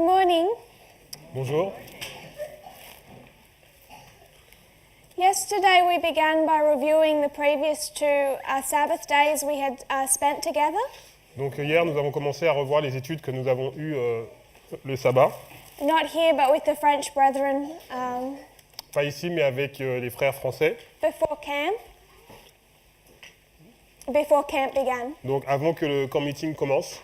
morning. Bonjour. Yesterday we began by reviewing the previous two Sabbath days we had spent together. Donc hier, nous avons commencé à revoir les études que nous avons eues le sabbat. Not here, but with the French brethren Pas ici, mais avec les frères français. before camp began. Donc avant que le camp meeting commence.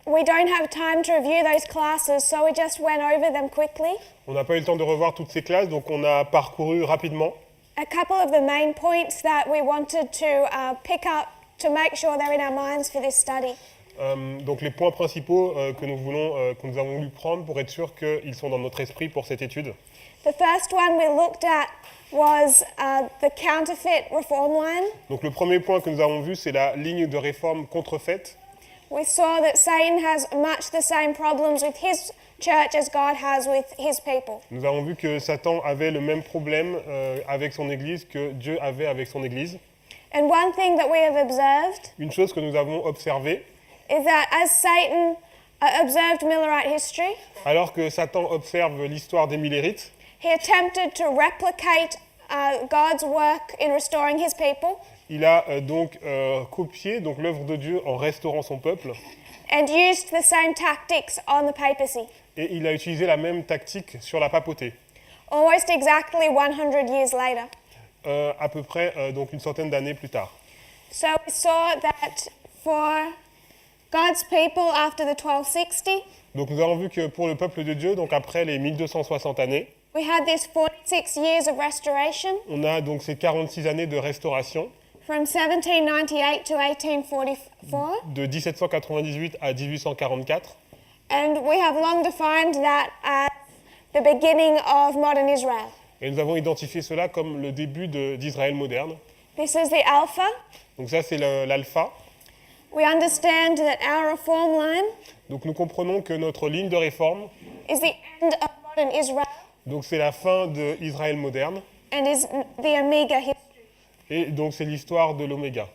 We don't have time to review those classes, so we just went over them quickly. On n'a pas eu le temps de revoir toutes ces classes, donc on a parcouru rapidement A couple of the main points that we wanted to pick up to make sure they're in our minds for this study. donc les points principaux que nous avons voulu prendre pour être sûr qu'ils sont dans notre esprit pour cette étude. The first one we looked at was the counterfeit reform line. Donc le premier point que nous avons vu, c'est la ligne de réforme contrefaite. We saw that Satan has much the same problems with his church as God has with his people. Nous avons vu que Satan avait le même problème avec son Église que Dieu avait avec son Église. And one thing that we have observed Une chose que nous avons observée, is that as Satan observed Millerite history, alors que Satan observe l'histoire des Millérites, he attempted to replicate God's work in restoring his people il a copié l'œuvre de Dieu en restaurant son peuple, and used the same tactics on the papacy, et il a utilisé la même tactique sur la papauté, almost exactly 100 years later. à peu près une centaine d'années plus tard. So we saw that for God's people after the 1260, Donc nous avons vu que pour le peuple de Dieu, donc après les 1260 années, we had this 46 years of restoration on a donc ces 46 années de restauration, from 1798 to 1844, de 1798 à 1844, and we have long defined that as the beginning of modern Israel. et nous avons identifié cela comme le début d'Israël moderne. This is the Alpha. Donc ça c'est l'alpha. We understand that our reform line Donc nous comprenons que notre ligne de réforme, is the end of modern Israel donc c'est la fin d'Israël moderne, and is the Omega history. et donc c'est l'histoire de l'Oméga.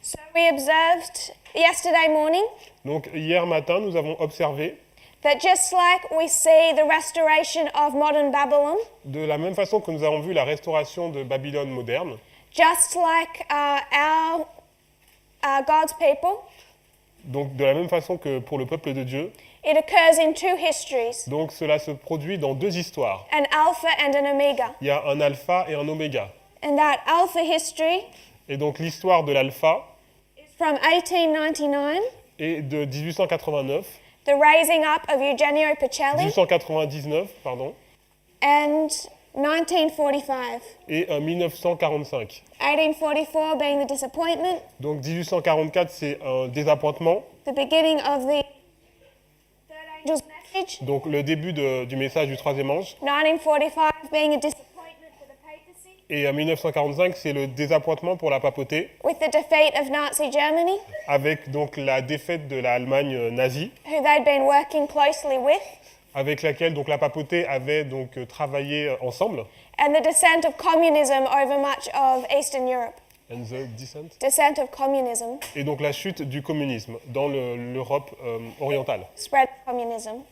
So we observed yesterday morning Donc hier matin, nous avons observé, that just like we see the restoration of modern Babylon, de la même façon que nous avons vu la restauration de Babylone moderne, just like our God's people, donc de la même façon que pour le peuple de Dieu, it occurs in two histories, donc cela se produit dans deux histoires. an Alpha and an Omega. Il y a un alpha et un oméga. And that Alpha history Et donc l'histoire de l'alpha is from 1899, est de 1889, the raising up of Eugenio Pacelli, 1899, pardon, and 1945. et 1945. 1844 being the disappointment, Donc 1844, c'est un désappointement, the beginning of the third angel's message. donc le début du message du troisième ange, 1945 being a disappointment for the papacy, et 1945, c'est le désappointement pour la papauté, with the defeat of Nazi Germany, avec donc la défaite de l'Allemagne nazie, who they'd been working closely with, avec laquelle donc la papauté avait donc travaillé ensemble. and the descent of communism over much of Eastern Europe. And the descent. Descent of communism, Et donc la chute du communisme dans l'Europe orientale. spread of communism.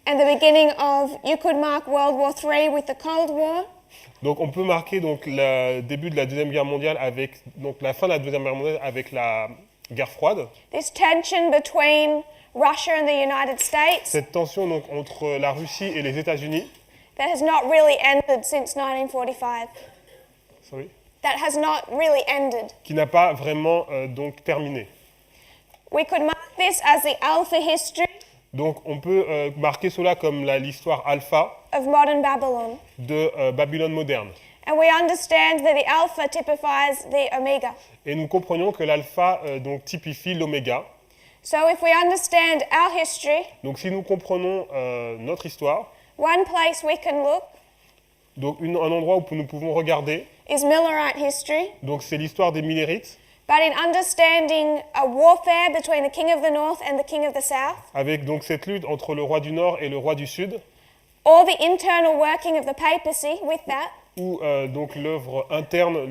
And the beginning of, you could mark World War III with the Cold War, Donc on peut marquer donc le début de la Deuxième Guerre mondiale avec donc la fin de la Deuxième Guerre mondiale avec la guerre froide. this tension between Russia and the United States Cette tension donc entre la Russie et les États-Unis. that has not really ended since 1945. Sorry. That has not really ended. Qui n'a pas vraiment donc terminé. We could mark this as the Alpha history Donc on peut marquer cela comme l'histoire alpha of modern Babylon. de Babylone moderne. And we understand that the Alpha typifies the Omega. Et nous comprenons que l'alpha donc typifie l'oméga. So if we understand our history, Donc si nous comprenons notre histoire, one place we can look donc un endroit où nous pouvons regarder, is Millerite history. donc c'est l'histoire des Millérites, But in understanding a warfare between the king of the north and the king of the south, avec donc cette lutte entre le roi du Nord et le roi du Sud, or the internal working of the papacy with that, ou donc l'œuvre interne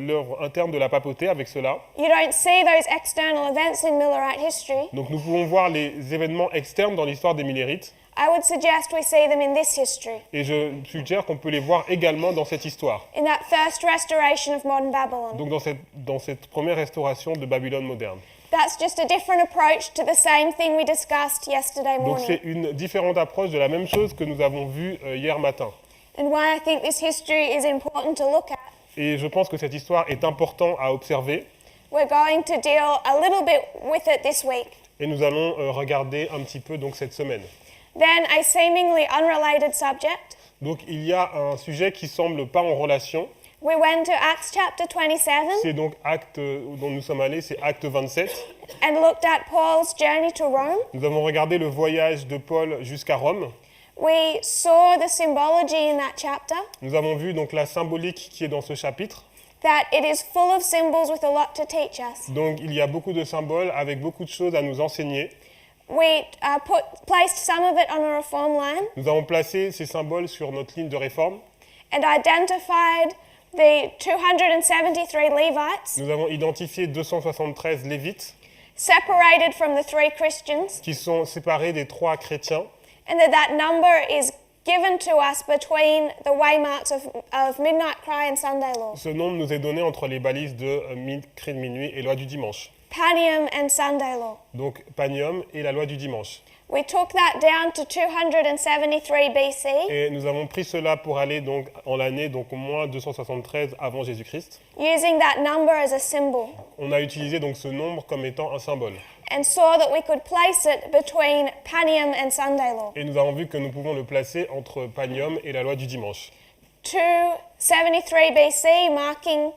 de la papauté avec cela. You don't see those external events in Millerite history. Donc nous pouvons voir les événements externes dans l'histoire des Millérites, I would suggest we see them in this history, et je suggère qu'on peut les voir également dans cette histoire, in that first restoration of modern Babylon. donc dans cette première restauration de Babylone moderne. That's just a different approach to the same thing we discussed yesterday Donc morning. c'est une différente approche de la même chose que nous avons vu hier matin. And why I think this history is important to look at. Et je pense que cette histoire est importante à observer, We're going to deal a little bit with it this week. et nous allons regarder un petit peu donc cette semaine. Then a seemingly unrelated subject. Donc il y a un sujet qui semble pas en relation. We went to Acts chapter 27 C'est donc Acte dont nous sommes allés, c'est Acte 27. and looked at Paul's journey to Rome. Nous avons regardé le voyage de Paul jusqu'à Rome. We saw the symbology in that chapter, Nous avons vu donc la symbolique qui est dans ce chapitre. that it is full of symbols with a lot to teach us. Donc il y a beaucoup de symboles avec beaucoup de choses à nous enseigner. We placed some of it on a reform line Nous avons placé ces symboles sur notre ligne de réforme. and identified the 273 Levites Nous avons identifié 273 Lévites separated from the 3 Christians, qui sont séparés des 3 chrétiens. and that number is given to us between the waymarks of Midnight Cry and Sunday Law, Ce nombre nous est donné entre les balises de cri de minuit et loi du dimanche. Panium and Sunday Law. Donc Panium et la loi du dimanche. We took that down to 273 BC, Et nous avons pris cela pour aller donc en l'année donc au moins 273 avant Jésus-Christ. using that number as a symbol, On a utilisé donc ce nombre comme étant un symbole. and saw that we could place it between Panium and Sunday Law. Et nous avons vu que nous pouvons le placer entre Panium et la loi du dimanche. 273 BC, marking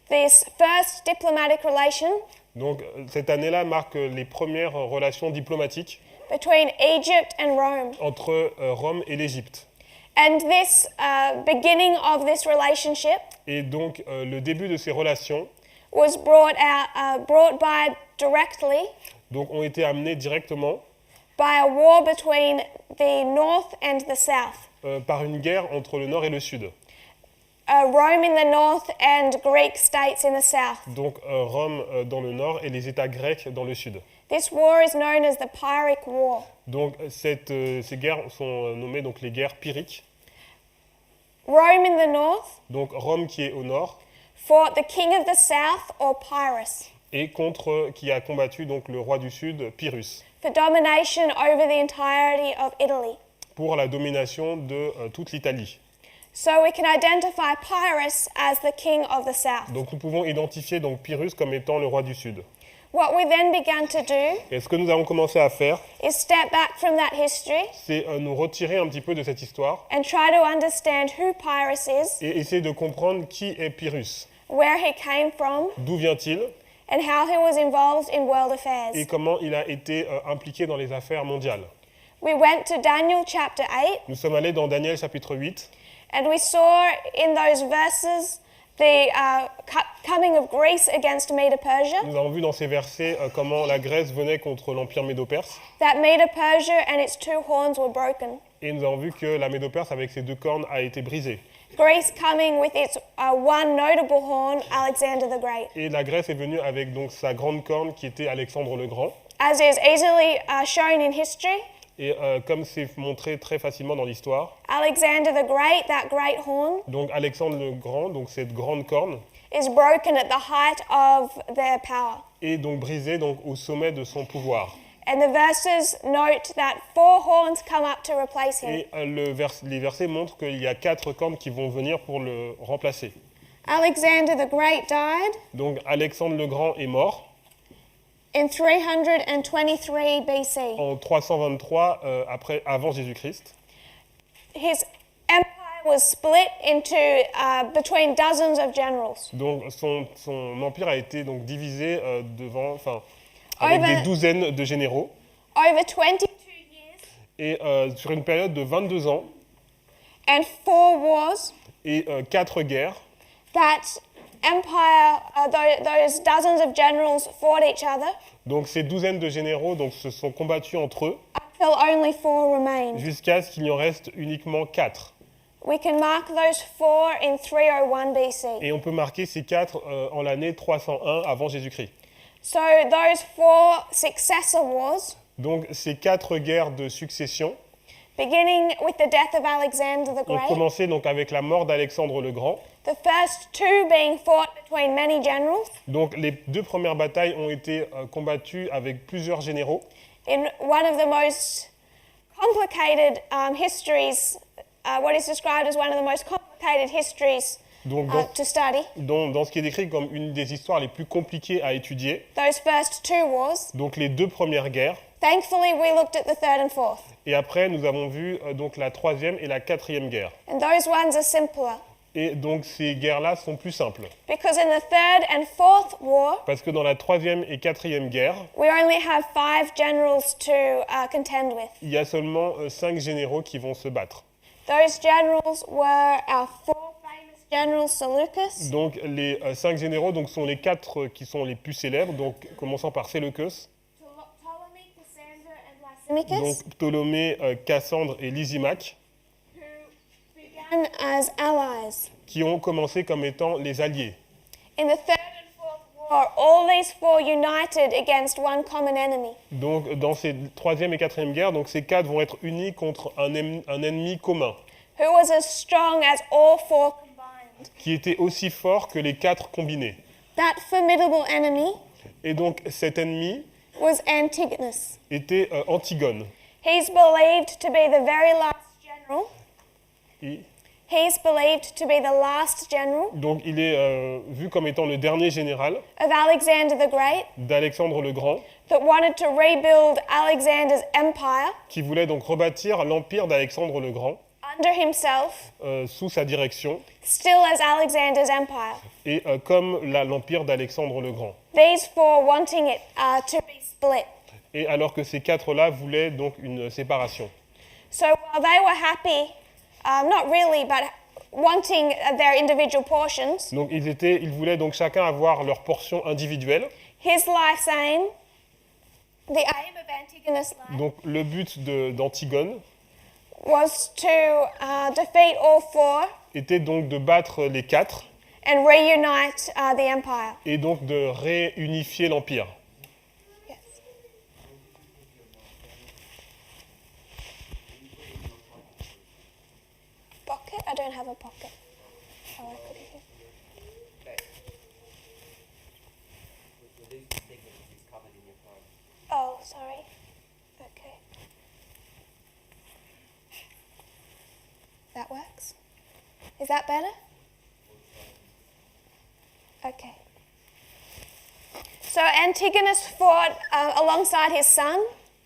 this first diplomatic relation Donc cette année-là marque les premières relations diplomatiques between Egypt and Rome. entre Rome et l'Égypte. And this beginning of this relationship Et donc le début de ces relations was brought by directly donc, ont été amenés directement by a war between the north and the south. par une guerre entre le nord et le sud. Rome in the north and Greek states in the south. Donc Rome dans le nord et les États grecs dans le sud. This war is known as the Pyrrhic War. Donc ces guerres sont nommées donc, les guerres pyrrhiques. Rome in the north Donc Rome qui est au nord fought the king of the south, or Pyrrhus, et qui a combattu donc, le roi du sud, Pyrrhus, for domination over the entirety of Italy. pour la domination de toute l'Italie. So we can identify Pyrrhus as the king of the south. Donc nous pouvons identifier donc, Pyrrhus comme étant le roi du sud. What we then began to do Et ce que nous avons commencé à faire, is step back from that history c'est nous retirer un petit peu de cette histoire and try to understand who Pyrrhus is, et essayer de comprendre qui est Pyrrhus, where he came from, d'où vient-il and how he was involved in world affairs. et comment il a été impliqué dans les affaires mondiales. We went to Daniel chapter 8, Nous sommes allés dans Daniel chapitre 8 and we saw in those verses the coming of Greece against Medo-Persia, Nous avons vu dans ces versets comment la Grèce venait contre l'Empire médo-perse. that Medo-Persia and its 2 horns were broken. Et nous avons vu que la Médo-Perse, avec ses 2 cornes, a été brisée. Greece coming with its one notable horn, Alexander the Great. Et la Grèce est venue avec donc sa grande corne qui était Alexandre le Grand. As is easily shown in history, Et comme c'est montré très facilement dans l'histoire, Alexander the Great, that great horn, donc Alexandre le Grand, donc cette grande corne, is broken at the height of their power. est donc brisée donc, au sommet de son pouvoir. And the verses note that 4 horns come up to replace him. Et les versets montrent qu'il y a 4 cornes qui vont venir pour le remplacer. Alexander the Great died Donc Alexandre le Grand est mort in 323 BC. en 323 avant Jésus-Christ. His empire was split into between dozens of generals. Donc son empire a été donc divisé avec Over- des douzaines de généraux. Over 22 years Et sur une période de 22 ans and 4 wars, et 4 guerres, that empire, those dozens of generals fought each other donc ces douzaines de généraux donc, se sont combattus entre eux until only 4 remained. jusqu'à ce qu'il n'y en reste uniquement 4. We can mark those 4 in 301 BC. Et on peut marquer ces 4 en l'année 301 avant Jésus-Christ. So those 4 successor wars, Donc ces 4 guerres de succession beginning with the death of Alexander the ont Great, commencé donc avec la mort d'Alexandre le Grand. the first 2 being fought between many generals, Donc les 2 premières batailles ont été combattues avec plusieurs généraux. in one of the most complicated histories, what is described as one of the most complicated histories Donc to study. dans ce qui est décrit comme une des histoires les plus compliquées à étudier. Those first 2 wars. Donc les 2 premières guerres. Thankfully, we looked at the 3rd and 4th, Et après, nous avons vu donc la 3e et la 4e guerre. and those ones are simpler Et donc ces guerres-là sont plus simples. because in the 3rd and 4th war, Parce que dans la 3e et 4e guerre, we only have 5 generals to contend with. il y a seulement 5 généraux qui vont se battre. Those generals were our 4 famous generals, Seleucus, Donc les 5 généraux donc, sont les 4 qui sont les plus célèbres, donc commençant par Séleucus, Ptolemy, Cassander, and Lysimachus, donc Ptolémée, Cassandre et Lysimaque, who began as allies. qui ont commencé comme étant les alliés. In the 3rd and 4th war, all these 4 united against one common enemy. Donc dans ces 3e et 4e guerres, donc, ces 4 vont être unis contre un ennemi commun, Who was as strong as all 4 combined. qui était aussi fort que les 4 combinés. That formidable enemy Et donc cet ennemi was Antigonus. était Antigone. He's believed to be the very last general. Et He's believed to be the last general donc il est vu comme étant le dernier général of Alexander the Great d'Alexandre le Grand, that wanted to rebuild Alexander's empire qui voulait donc rebâtir l'empire d'Alexandre le Grand under himself, sous sa direction, still as Alexander's empire. et comme l'empire d'Alexandre le Grand. These 4 wanting it to be split. Et alors que ces 4-là voulaient donc une séparation. So while they were happy, not really, but wanting their individual portions, Donc ils voulaient donc chacun avoir leur portion individuelle. his life's aim, the aim of Antigonus' life, Donc le but d'Antigone was to defeat all 4 était donc de battre les 4 and reunite the empire. et donc de réunifier l'empire. Yes. Pocket? I don't have a pocket. Oh, I put it here. Oh, sorry. Okay. That works? Is that better? Okay. So Antigonus fought alongside his son,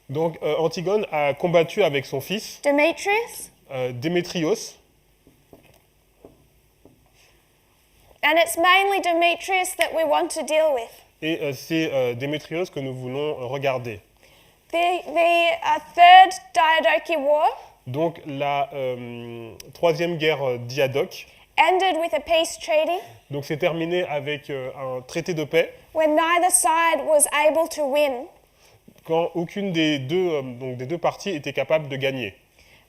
Donc Antigone a combattu avec son fils, Demetrius, Démétrios, and it's mainly Demetrius that we want to deal with. et c'est Démétrios que nous voulons regarder. The Third Diadochi War Donc la 3e guerre diadoque, ended with a peace treaty donc c'est terminé avec un traité de paix, when neither side was able to win. quand aucune des deux parties était capable de gagner.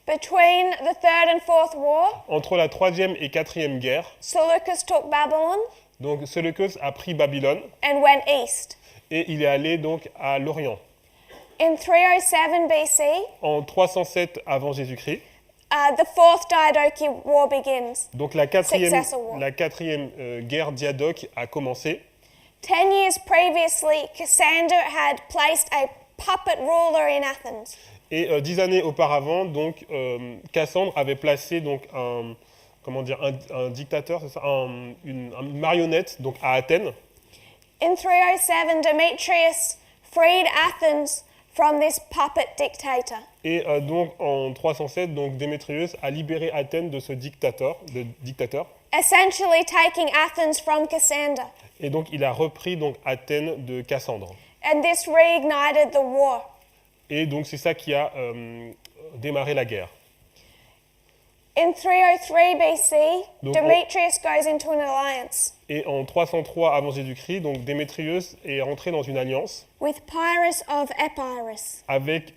Between the Third and Fourth War, Entre la 3e et 4e guerre, Seleucus took Babylon donc Séleucus a pris Babylone and went east. et il est allé donc à l'Orient. In 307 BC, En 307 avant Jésus-Christ, the Fourth Diadochi War begins. donc la Successor war. quatrième guerre diadoque a commencé. 10 years previously, Cassander had placed a puppet ruler in Athens. Et 10 années auparavant, donc Cassandre avait placé donc un dictateur, c'est ça, une marionnette donc à Athènes. In 307, Demetrius freed Athens from this puppet dictator. Et donc en 307, donc Démétrius a libéré Athènes de ce dictateur. Essentially taking Athens from Cassander. Et donc il a repris donc Athènes de Cassandre. And this reignited the war. Et donc c'est ça qui a démarré la guerre. In 303 BC, Donc, Demetrius goes into an alliance Et en 303 avant Jésus-Christ, donc Démétrius est rentré dans une alliance with Pyrrhus of Epirus. avec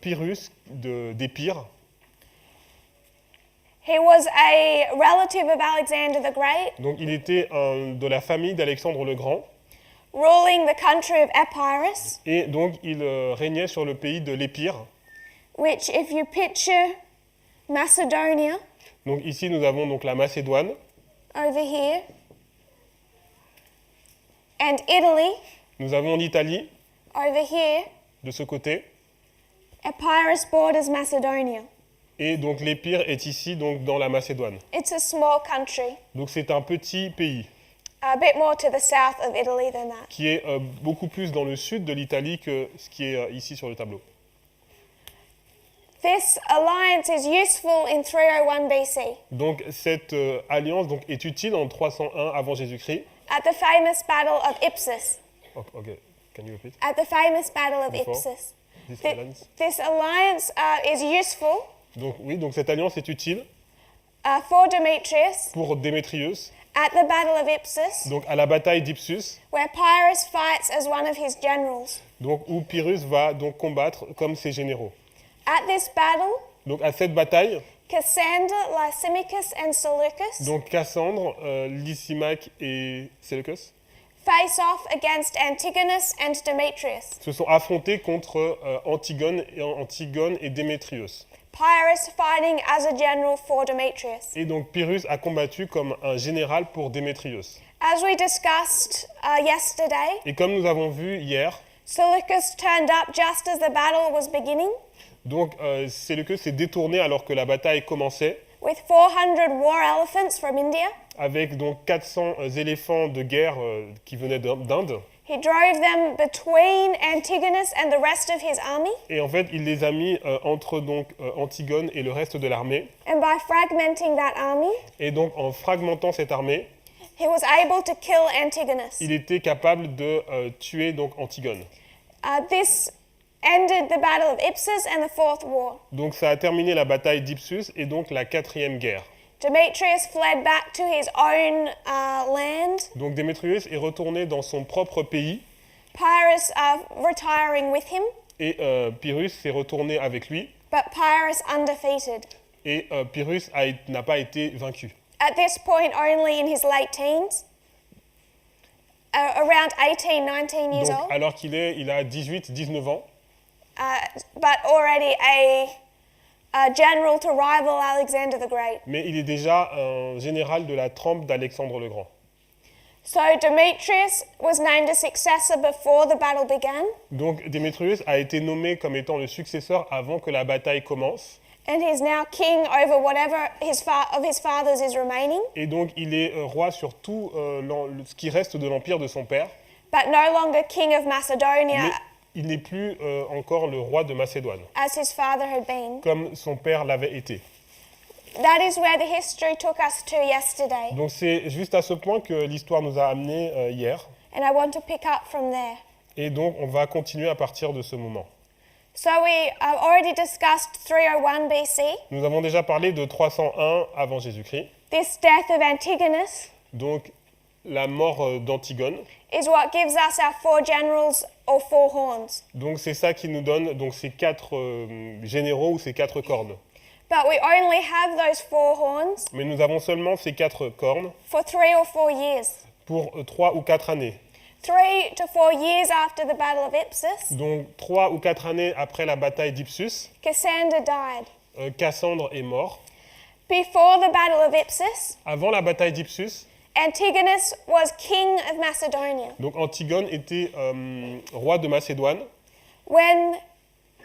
Pyrrhus d'Épire. He was a relative of Alexander the Great, Donc il était de la famille d'Alexandre le Grand. ruling the country of Epirus, Et donc il régnait sur le pays de l'Épire. which, if you picture Macedonia Donc ici nous avons donc la Macédoine over here, and Italy Nous avons l'Italie over here, de ce côté. Epirus borders Macedonia. Et donc l'Épire est ici, donc dans la Macédoine. It's a small country, Donc c'est un petit pays a bit more to the south of Italy than that. qui est beaucoup plus dans le sud de l'Italie que ce qui est ici sur le tableau. This alliance is useful in 301 BC Donc cette alliance donc, est utile en 301 avant Jésus-Christ. at the famous Battle of Ipsus. Oh, ok, can you repeat? At the famous Battle of Before? Ipsus. This Thi- alliance. This alliance is useful Donc oui, donc cette alliance est utile for Demetrius pour Démétrius. at the Battle of Ipsus, Donc à la bataille d'Ipsus, where Pyrrhus fights as one of his generals. donc où Pyrrhus va donc combattre comme ses généraux. At this battle, Donc à cette bataille, Cassander, Lysimachus, and Seleucus donc Cassandre, Lysimaque et Séleucus face off against Antigonus and Demetrius. se sont affrontés contre Antigone et Démétrius. Pyrrhus fighting as a general for Demetrius. Et donc Pyrrhus a combattu comme un général pour Démétrius. As we discussed yesterday, Et comme nous avons vu hier, Seleucus turned up just as the battle was beginning donc Séleucus s'est détourné alors que la bataille commençait, with 400 war elephants from India. avec donc 400 éléphants de guerre qui venaient d'Inde. He drove them between Antigonus and the rest of his army, Et en fait, il les a mis entre donc Antigone et le reste de l'armée. and by fragmenting that army, Et donc en fragmentant cette armée, he was able to kill Antigonus. il était capable de tuer donc Antigone. This ended the Battle of Ipsus and the Fourth War. Donc ça a terminé la bataille d'Ipsus et donc la 4e guerre. Demetrius fled back to his own land, Donc Démétrius est retourné dans son propre pays Pyrrhus retiring with him, et Pyrrhus s'est retourné avec lui but Pyrrhus undefeated. et Pyrrhus n'a pas été vaincu. At this point, only in his late teens, around 18, 19 years Donc old, alors il a 18-19 ans, but already a general to rival Alexander the Great. mais il est déjà un général de la trempe d'Alexandre le Grand. So Demetrius was named a successor before the battle began, Donc Démétrius a été nommé comme étant le successeur avant que la bataille commence. and he's now king over whatever of his father's is remaining, Et donc il est roi sur tout ce qui reste de l'empire de son père. but no longer king of Macedonia Mais il n'est plus encore le roi de Macédoine, as his father had been. comme son père l'avait été. That is where the history took us to yesterday, Donc c'est juste à ce point que l'histoire nous a amenés hier. and I want to pick up from there. Et donc on va continuer à partir de ce moment. So we already discussed 301 BC, Nous avons déjà parlé de 301 avant Jésus-Christ. this death of Antigonus Donc la mort d'Antigone. is what gives us our four generals or four horns. Donc c'est ça qui nous donne donc ces 4 généraux ou ces 4 cornes. But we only have those four horns Mais nous avons seulement ces 4 cornes for 3 or 4 years. pour 3 ou 4 années. 3 to 4 years after the Battle of Ipsus, Donc 3 ou 4 années après la bataille d'Ipsus, Cassander died. Cassandre est mort. Before the Battle of Ipsus, Avant la bataille d'Ipsus, Antigonus was king of Macedonia. donc Antigone était roi de Macédoine. When,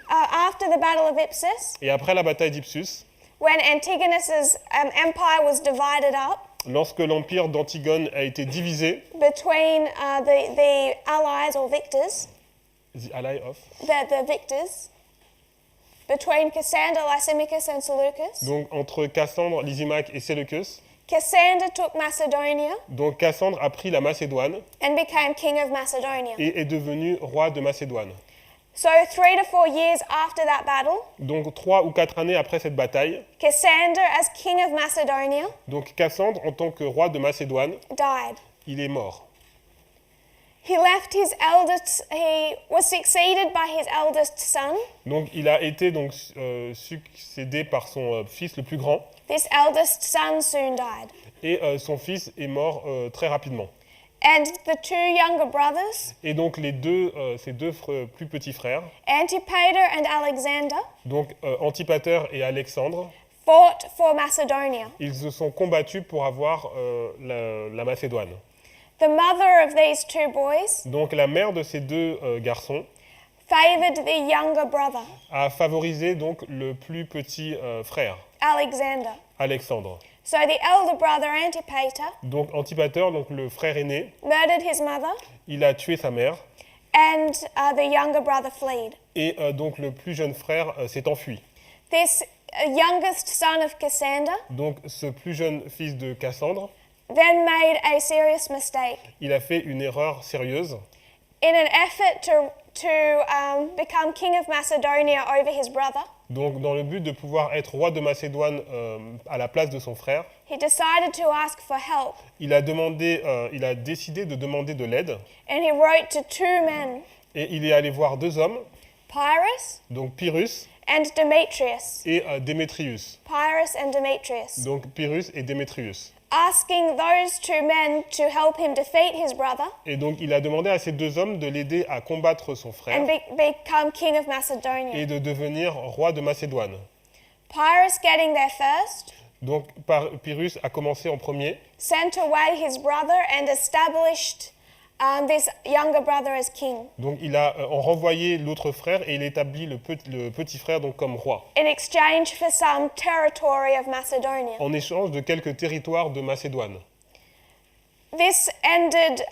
after the Battle of Ipsus, Et après la bataille d'Ipsus, when Antigonus's empire was divided up lorsque l'empire d'Antigone a été divisé, between the allies or victors, the ally of, the victors, between Cassander, Lysimachus, and Seleucus, donc entre Cassandre, Lysimaque et Séleucus, Cassander took Macedonia donc Cassandre a pris la Macédoine and became king of Macedonia. et est devenu roi de Macédoine. So 3 to 4 years after that battle, Donc 3 ou 4 années après cette bataille, Cassander, as king of Macedonia, donc Cassandre en tant que roi de Macédoine, died. il est mort. he was succeeded by his eldest son. Donc il a été donc succédé par son fils le plus grand. This eldest son soon died. Et son fils est mort très rapidement. And the two younger brothers, Et donc ses deux plus petits frères, Antipater and Alexander, donc Antipater et Alexandre, fought for Macedonia. ils se sont combattus pour avoir la Macédoine. The mother of these two boys Donc la mère de ces deux garçons favored the younger brother, a favorisé donc le plus petit frère, Alexander. Alexandre. So the elder brother, Antipater, Donc Antipater, donc le frère aîné, murdered his mother, il a tué sa mère and the younger brother fled. et donc le plus jeune frère s'est enfui. This youngest son of Cassander Donc ce plus jeune fils de Cassandre, then made a serious mistake. il a fait une erreur sérieuse. In an effort to become king of Macedonia over his brother, Donc dans le but de pouvoir être roi de Macédoine à la place de son frère, he decided to ask for help, il a décidé de demander de l'aide and he wrote to two men, et il est allé voir deux hommes, Pyrrhus donc Pyrrhus and Demetrius. et Démétrius. Pyrrhus and Demetrius. Donc Pyrrhus et Démétrius. Asking those two men to help him defeat his brother Et donc il a demandé à ces deux hommes de l'aider à combattre son frère and become king of Macedonia. et de devenir roi de Macédoine. Pyrrhus, getting there first, Donc Pyrrhus a commencé en premier sent away his brother and established this younger brother as king Donc il a renvoyé l'autre frère et il établit le petit frère donc comme roi, in exchange for some territory of Macedonia. en échange de quelques territoires de Macédoine. This ended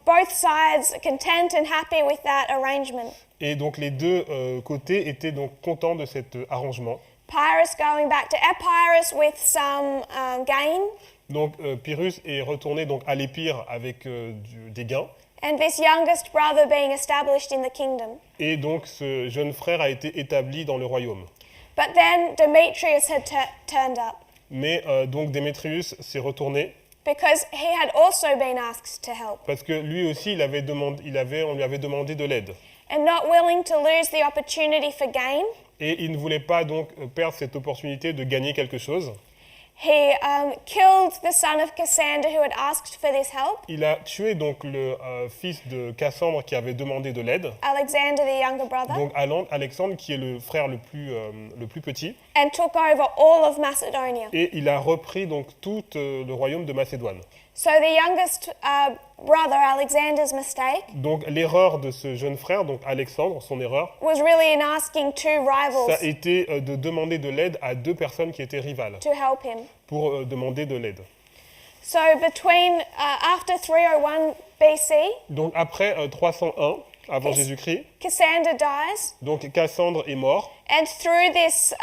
both sides content and happy with that arrangement. Et donc les deux côtés étaient donc contents de cet arrangement. Pyrrhus going back to Epirus with some gain, Donc Pyrrhus est retourné donc à l'Épire avec des gains. and this youngest brother being established in the kingdom. Et donc ce jeune frère a été établi dans le royaume. But then Demetrius had turned up Mais donc Démétrius s'est retourné because he had also been asked to help, parce que lui aussi on lui avait demandé de l'aide. and not willing to lose the opportunity for gain, Et il ne voulait pas donc perdre cette opportunité de gagner quelque chose. he killed the son of Cassander who had asked for this help, Il a tué donc le fils de Cassandre qui avait demandé de l'aide, Alexander the younger brother, donc Alexandre qui est le frère le plus petit, and took over all of Macedonia. et il a repris donc tout le royaume de Macédoine. So the youngest brother, Alexander's mistake, Donc l'erreur de ce jeune frère, donc Alexandre, son erreur, was really in asking two ça rivals a été de demander de l'aide à deux personnes qui étaient rivales to help him. pour demander de l'aide. So after 301 BC, Donc après 301 avant Yes. Jésus-Christ, Cassander dies, donc Cassandre est mort, and through this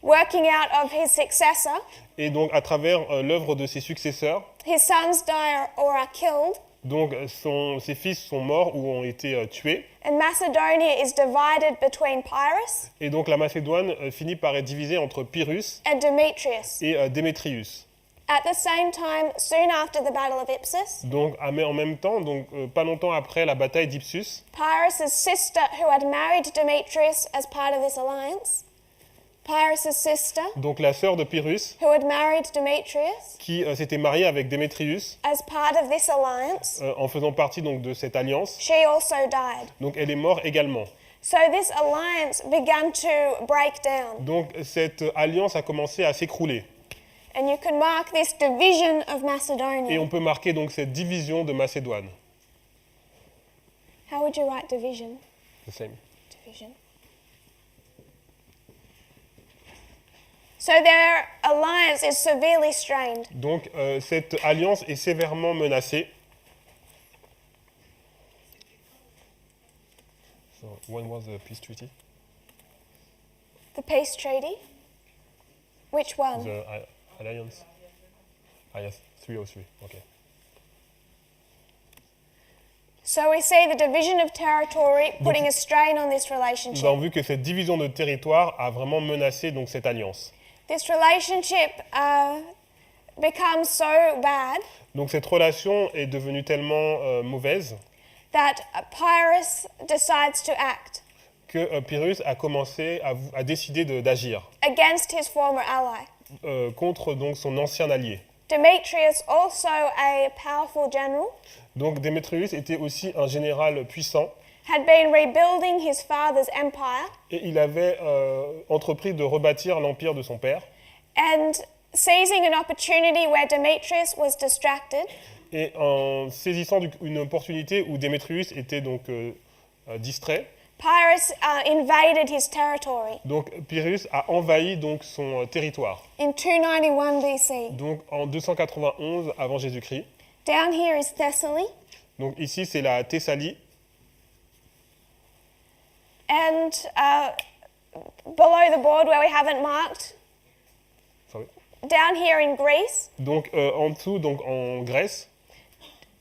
working out of his successor, et donc à travers l'œuvre de ses successeurs, his sons die or are killed, donc ses fils sont morts ou ont été tués, and Macedonia is divided between Pyrrhus et donc la Macédoine finit par être divisée entre Pyrrhus and Demetrius. et Démétrius. At the same time, soon after the Battle of Ipsus, Donc mais en même temps, donc pas longtemps après la bataille d'Ipsus, Pyrrhus' sister, who had married Demetrius as part of this alliance, Pyrrhus' sister, donc la sœur de Pyrrhus, who had married Demetrius qui s'était mariée avec Démétrius as part of this alliance, en faisant partie donc de cette alliance, she also died. donc elle est morte également. So this alliance began to break down, Donc cette alliance a commencé à s'écrouler. and you can mark this division of Et Macedonia. on peut marquer donc cette division de Macédoine. How would you write division? The same. Division. So their alliance is severely strained. Donc cette alliance est sévèrement menacée. So when was the peace treaty? The peace treaty? Which one? The alliance? Ah yes, 303. Okay. So we see the division of territory putting a strain on this Nous relationship. avons vu que cette division de territoire a vraiment menacé donc cette alliance. This relationship becomes so bad Donc cette relation est devenue tellement mauvaise that Pyrrhus decides to act que Pyrrhus a commencé à décider d'agir against his former ally. contre donc son ancien allié. Demetrius, also a powerful general, Donc Démétrius était aussi un général puissant had been rebuilding his father's empire et il avait entrepris de rebâtir l'empire de son père. and seizing an opportunity where Demetrius was distracted, Et en saisissant une opportunité où Démétrius était donc distrait, Pyrrhus invaded his territory donc Pyrrhus a envahi donc son territoire. in 291 BC. Donc en 291 avant Jésus-Christ. Down here is Thessaly, Donc ici c'est la Thessalie and below the board where we haven't marked, sorry. down here in Greece, Donc en dessous donc en Grèce.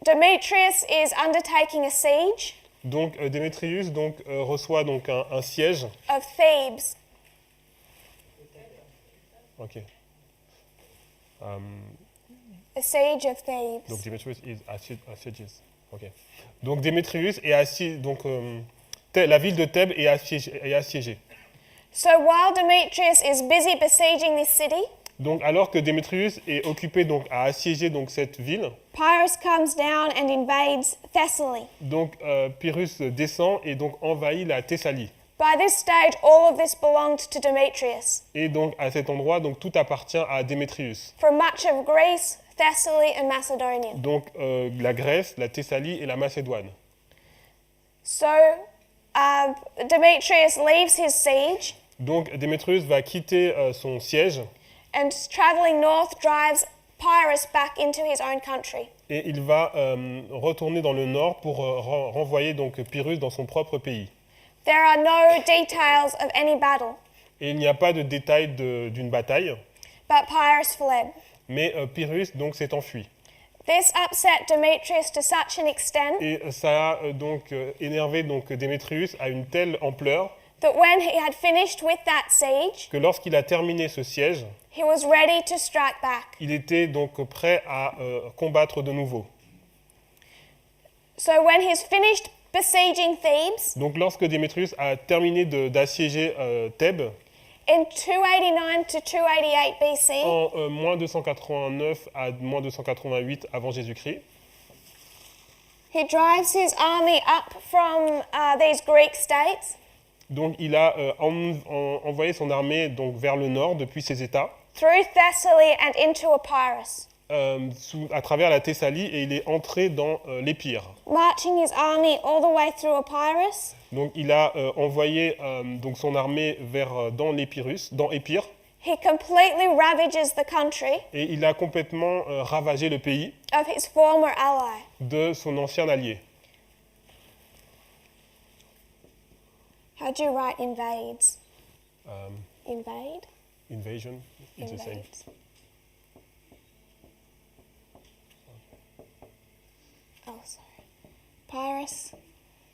Demetrius is undertaking a siege Donc Démétrius donc reçoit donc un siège. of Thebes. Ok. A siege of Thebes. Donc Démétrius is assiégés. Ok. Donc Démétrius est assiégé. Donc la ville de Thèbes est assiégée. So while Demetrius is busy besieging this city, Donc alors que Démétrius est occupé donc à assiéger donc cette ville, Pyrrhus comes down and invades Thessaly. donc Pyrrhus descend et donc envahit la Thessalie. By this stage, all of this belonged to Demetrius. Et donc à cet endroit donc tout appartient à Démétrius. From much of Greece, Thessaly, and Macedonia. Donc la Grèce, la Thessalie et la Macédoine. So Demetrius leaves his siege Donc Démétrius va quitter son siège and traveling north drives Pyrrhus back into his own country. et il va retourner dans le nord pour renvoyer donc Pyrrhus dans son propre pays. There are no details of any battle, Et il n'y a pas de détails d'une bataille, but Pyrrhus fled. mais Pyrrhus donc s'est enfui. This upset Demetrius to such an extent Et ça a donc énervé donc Démétrius à une telle ampleur that when he had finished with that siege, que lorsqu'il a terminé ce siège, he was ready to strike back. il était donc prêt à combattre de nouveau. So when he's finished besieging Thebes, Donc lorsque Démétrius a terminé d'assiéger Thèbes, in 289 to 288 BC, en moins 289 à moins 288 avant Jésus-Christ, he drives his army up from these Greek states donc il a envoyé son armée donc vers le nord depuis ses États, through Thessaly and into Epirus, à travers la Thessalie, et il est entré dans l'Épire. marching his army all the way through Epirus Donc il a envoyé donc son armée dans Épire, He completely ravages the country et il a complètement ravagé le pays of his former ally. de son ancien allié. How do you write invades? Um, Invade? Invasion, it's the same. Invades. Oh, sorry.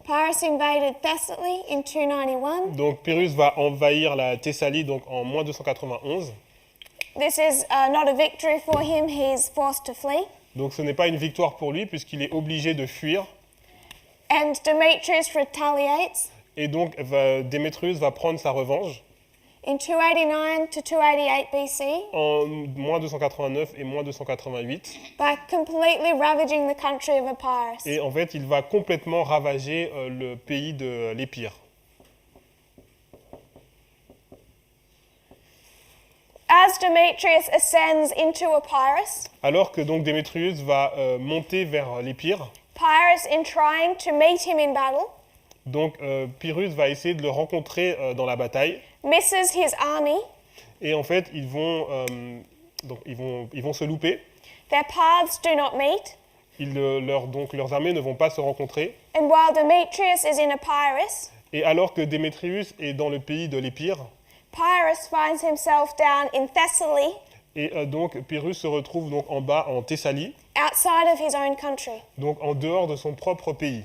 Pyrrhus invaded Thessaly in 291. Donc Pyrrhus va envahir la Thessalie donc en moins 291. This is not a victory for him. He's forced to flee. Donc ce n'est pas une victoire pour lui puisqu'il est obligé de fuir. And Demetrius retaliates. Et donc Démétrius va prendre sa revanche In 289 to 288 BC, en moins 289 et moins 288. by completely ravaging the country of Epirus. Et en fait, il va complètement ravager le pays de l'Épire. As Demetrius ascends into Epirus, Alors que donc Démétrius va monter vers l'Épire, Pyrrhus, in trying to meet him in battle, donc Pyrrhus va essayer de le rencontrer dans la bataille. misses his army. Et en fait, ils vont se louper. Their paths do not meet. Leurs armées ne vont pas se rencontrer. And while Demetrius is in Epirus, Et alors que Démétrius est dans le pays de l'Épire, Pyrrhus finds himself down in Thessaly, et donc Pyrrhus se retrouve donc en bas en Thessalie, outside of his own country. donc en dehors de son propre pays.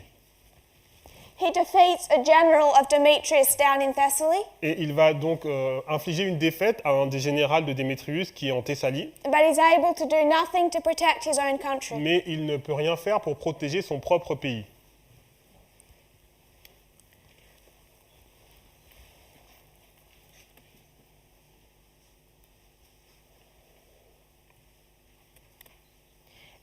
He defeats a general of Demetrius down in Thessaly, Et il va donc infliger une défaite à un des généraux de Démétrius qui est en Thessalie, but he's able to do nothing to protect his own country. mais il ne peut rien faire pour protéger son propre pays.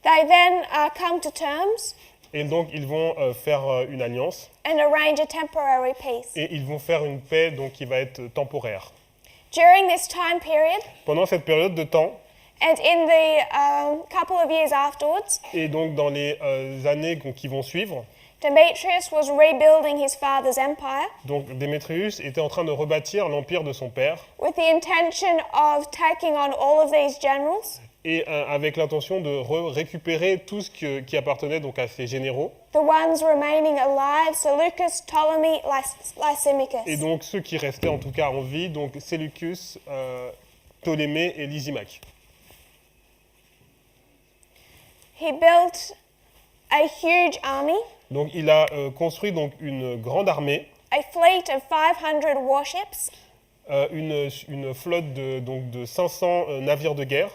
They then come to terms Et donc, ils vont faire une alliance and arrange a temporary peace. et ils vont faire une paix donc, qui va être temporaire. During this time period, Pendant cette période de temps, and in the couple of years afterwards, et donc dans les années donc, qui vont suivre, Demetrius was rebuilding his father's empire donc Démétrius était en train de rebâtir l'empire de son père with the intention of taking on all of these generals, et avec l'intention de récupérer tout ce qui appartenait donc à ses généraux the ones remaining alive, Seleucus, Ptolemy, Lysimachus. et donc ceux qui restaient en tout cas en vie, donc Séleucus, Ptolémée et Lysimaque. He built a huge army, Donc il a construit donc une grande armée, a fleet of 500 warships, une flotte donc de 500 navires de guerre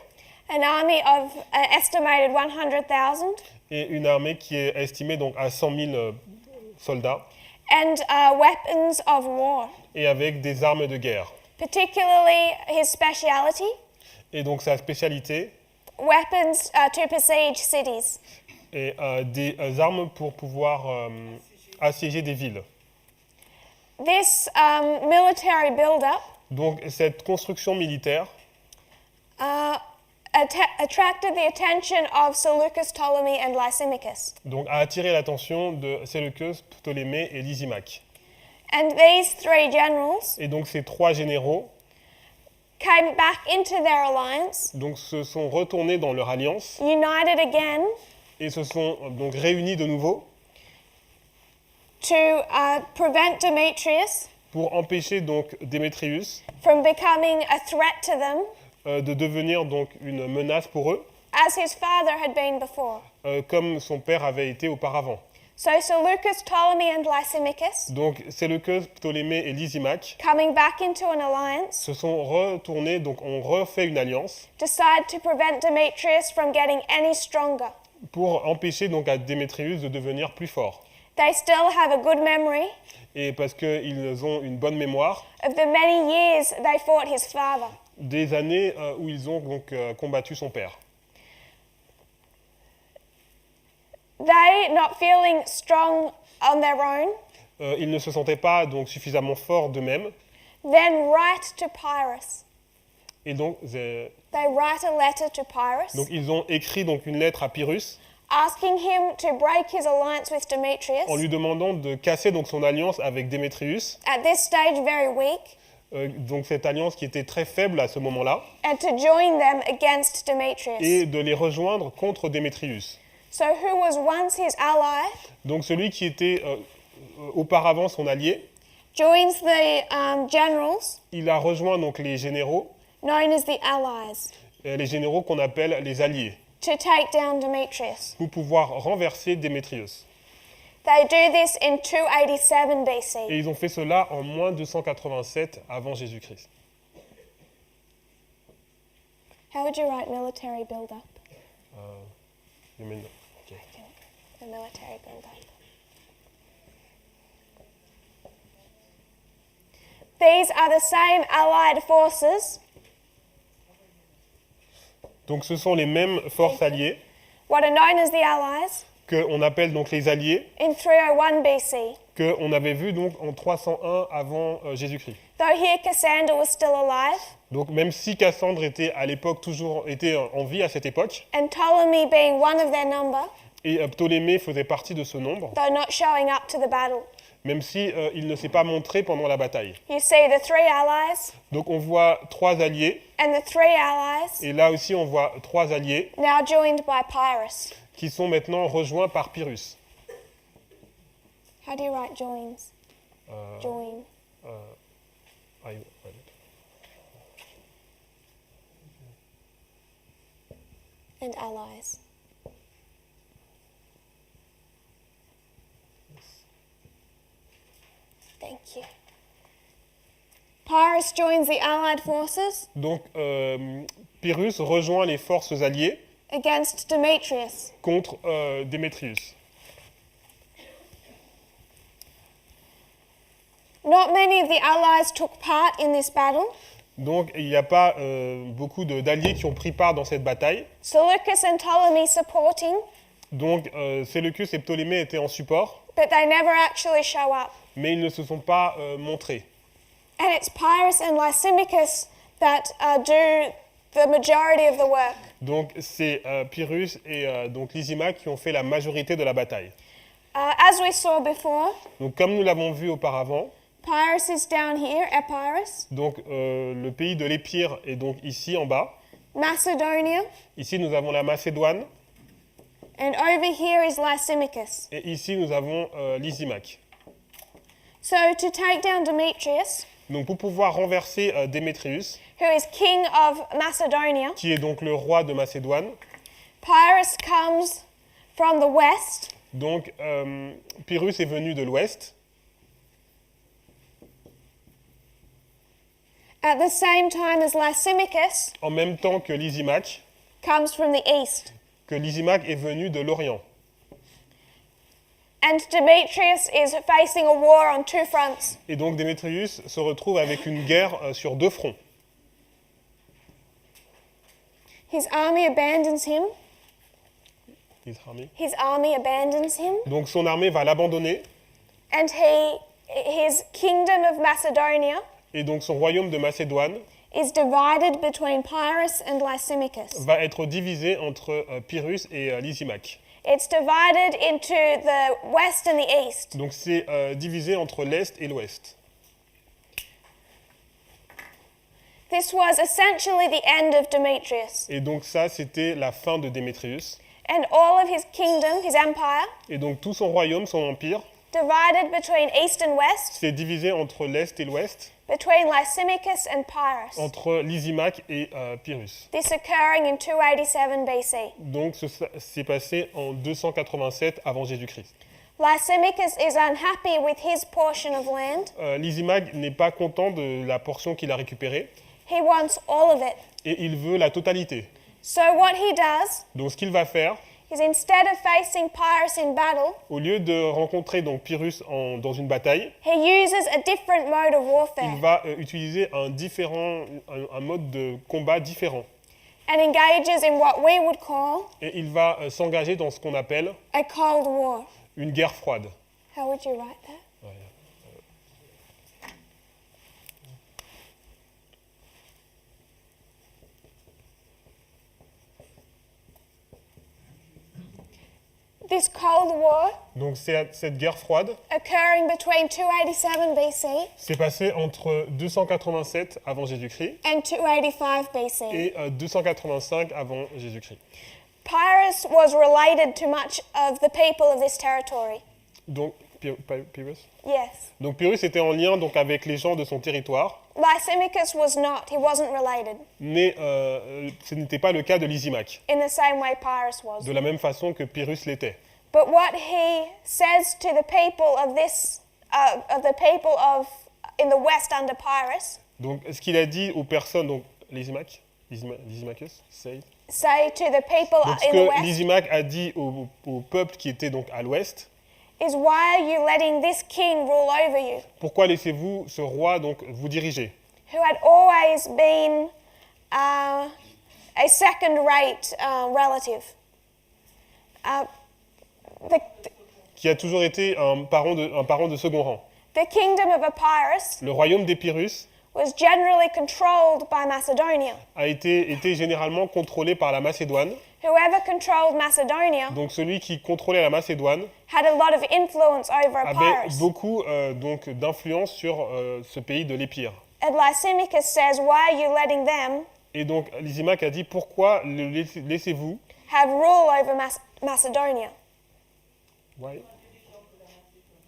an army of estimated 100,000, et une armée qui est estimée donc à 100 000 soldats and weapons of war. et avec des armes de guerre. Particularly his speciality, Et donc sa spécialité weapons to besiege cities. est des armes pour pouvoir assiéger des villes. This military build-up Donc cette construction militaire attracted the attention of Seleucus, Ptolemy, and Lysimachus. donc, a attiré l'attention de Séleucus, Ptolémée et Lysimaque. And these three generals Et donc ces trois généraux came back into their alliance, donc, se sont retournés dans leur alliance united again et se sont donc réunis de nouveau to prevent Demetrius pour empêcher donc Démétrius from becoming a threat to them de devenir donc une menace pour eux, as his father had been before. comme son père avait été auparavant. So Seleucus, Ptolemy, and Lysimachus, Donc Séleucus, Ptolémée et Lysimaque coming back into an alliance, se sont retournés, donc ont refait une alliance decide to prevent Demetrius from getting any stronger. pour empêcher donc à Démétrius de devenir plus fort. They still have a good memory Et parce qu'ils ont une bonne mémoire of the many years they fought his father. des années où ils ont donc combattu son père. They, not feeling strong on their own, Ils ne se sentaient pas donc suffisamment forts d'eux-mêmes. then write to Pyrrhus. Et donc, They write a letter to Pyrrhus, ils ont écrit donc une lettre à Pyrrhus asking him to break his alliance with Demetrius, en lui demandant de casser donc son alliance avec Démétrius, at this stage very weak, donc cette alliance qui était très faible à ce moment-là, and to join them against Demetrius. et de les rejoindre contre Démétrius. So who was once his ally Donc celui qui était auparavant son allié, joins the generals il a rejoint donc les généraux qu'on appelle les alliés, to take down Demetrius. pour pouvoir renverser Démétrius. They do this in 287 BC. Et ils ont fait cela en moins 287 avant Jésus-Christ. How would you write military build-up? You mean- ok. The military build-up. These are the same allied forces, Donc ce sont les mêmes forces alliées what are known as the Allies, qu'on appelle donc les alliés, in 301 BC. qu'on avait vu donc en 301 avant Jésus-Christ. Though here Cassander was still alive, Donc même si Cassandre était à l'époque toujours était en vie à cette époque, and Ptolemy being one of their number, et Ptolémée faisait partie de ce nombre, though not showing up to the battle. même si il ne s'est pas montré pendant la bataille. You see the three allies Donc on voit trois alliés, and the three allies et là aussi on voit trois alliés now joined by Pyrrhus. qui sont maintenant rejoints par Pyrrhus. How do you write joins? Join. And allies. Thank you. Pyrrhus joins the allied forces Donc Pyrrhus rejoint les forces alliées against Demetrius. contre Démétrius. Not many of the allies took part in this battle, Donc il n'y a pas beaucoup d'alliés qui ont pris part dans cette bataille. Seleucus and Ptolemy supporting, Donc Séleucus et Ptolémée étaient en support, but they never actually show up. mais ils ne se sont pas montrés. And it's Pyrrhus and Lysimachus that do the majority of the work. Donc c'est Pyrrhus et donc Lysimaque qui ont fait la majorité de la bataille. As we saw before, Donc comme nous l'avons vu auparavant, Pyrrhus is down here, Epirus. donc le pays de l'Épire est donc ici en bas. Macedonia, Ici nous avons la Macédoine and over here is Lysimachus. et ici nous avons Lysimaque. So to take down Demetrius, Donc pour pouvoir renverser Démétrius, who is king of Macedonia, qui est donc le roi de Macédoine, Pyrrhus comes from the west, donc Pyrrhus est venu de l'ouest, at the same time as Lysimachus en même temps que Lysimaque, comes from the east. que Lysimaque est venu de l'Orient. And Demetrius is facing a war on two fronts. Et donc Démétrius se retrouve avec une guerre sur deux fronts. His army abandons him. His army. His army abandons him. Donc son armée va l'abandonner And his kingdom of Macedonia et donc son royaume de Macédoine is divided between Pyrrhus and Lysimachus. va être divisé entre Pyrrhus et Lysimaque. It's divided into the west and the east. Donc c'est divisé entre l'Est et l'Ouest. This was essentially the end of Demetrius. Et donc ça, c'était la fin de Démétrius. And all of his kingdom, his empire, Et donc tout son royaume, son empire, divided between east and west, s'est divisé entre l'Est et l'Ouest, between Lysimachus and Pyrrhus. entre Lysimaque et Pyrrhus. This occurring in 287 BC. Donc c'est passé en 287 avant Jésus-Christ. Lysimachus is unhappy with his portion of land. Lysimaque n'est pas content de la portion qu'il a récupérée He wants all of it. et il veut la totalité. So what he does Donc ce qu'il va faire, is instead of facing Pyrrhus in battle, au lieu de rencontrer donc Pyrrhus dans une bataille, he uses a different mode of il warfare va utiliser un mode de combat différent. and engages in what we would call Et il va s'engager dans ce qu'on appelle a Cold War. une guerre froide. How would you write that? This Cold War, Donc cette guerre froide occurring between 287 BC s'est passée entre 287 avant Jésus-Christ and 285 BC. et 285 avant Jésus-Christ. Pyrrhus was related to much of the people of this territory. Donc Pyrrhus. Yes. Donc Pyrrhus était en lien donc avec les gens de son territoire, Lysimachus was not. He wasn't related mais ce n'était pas le cas de Lysimaque, in the same way Pyrrhus was. de la même façon que Pyrrhus l'était. But what he says to the people of this, in the west under Pyrrhus, Donc ce qu'il a dit aux personnes, donc Lysimachus, say to the people donc ce in the que west, Lysimaque a dit au peuple qui était donc à l'ouest, is why are you letting this king rule over you, pourquoi laissez-vous ce roi donc vous diriger, who had always been a second-rate relative? qui a toujours été un parent de second rang. The kingdom of Epirus Le royaume d'Épirus was generally controlled by Macedonia. était généralement contrôlé par la Macédoine. Whoever controlled Macedonia Donc celui qui contrôlait la Macédoine had a lot of influence over avait Epirus. beaucoup donc d'influence sur ce pays de l'Épire. And Lysimachus says, why are you letting them Et donc Lysimaque a dit pourquoi le laissez-vous have rule over Macedonia?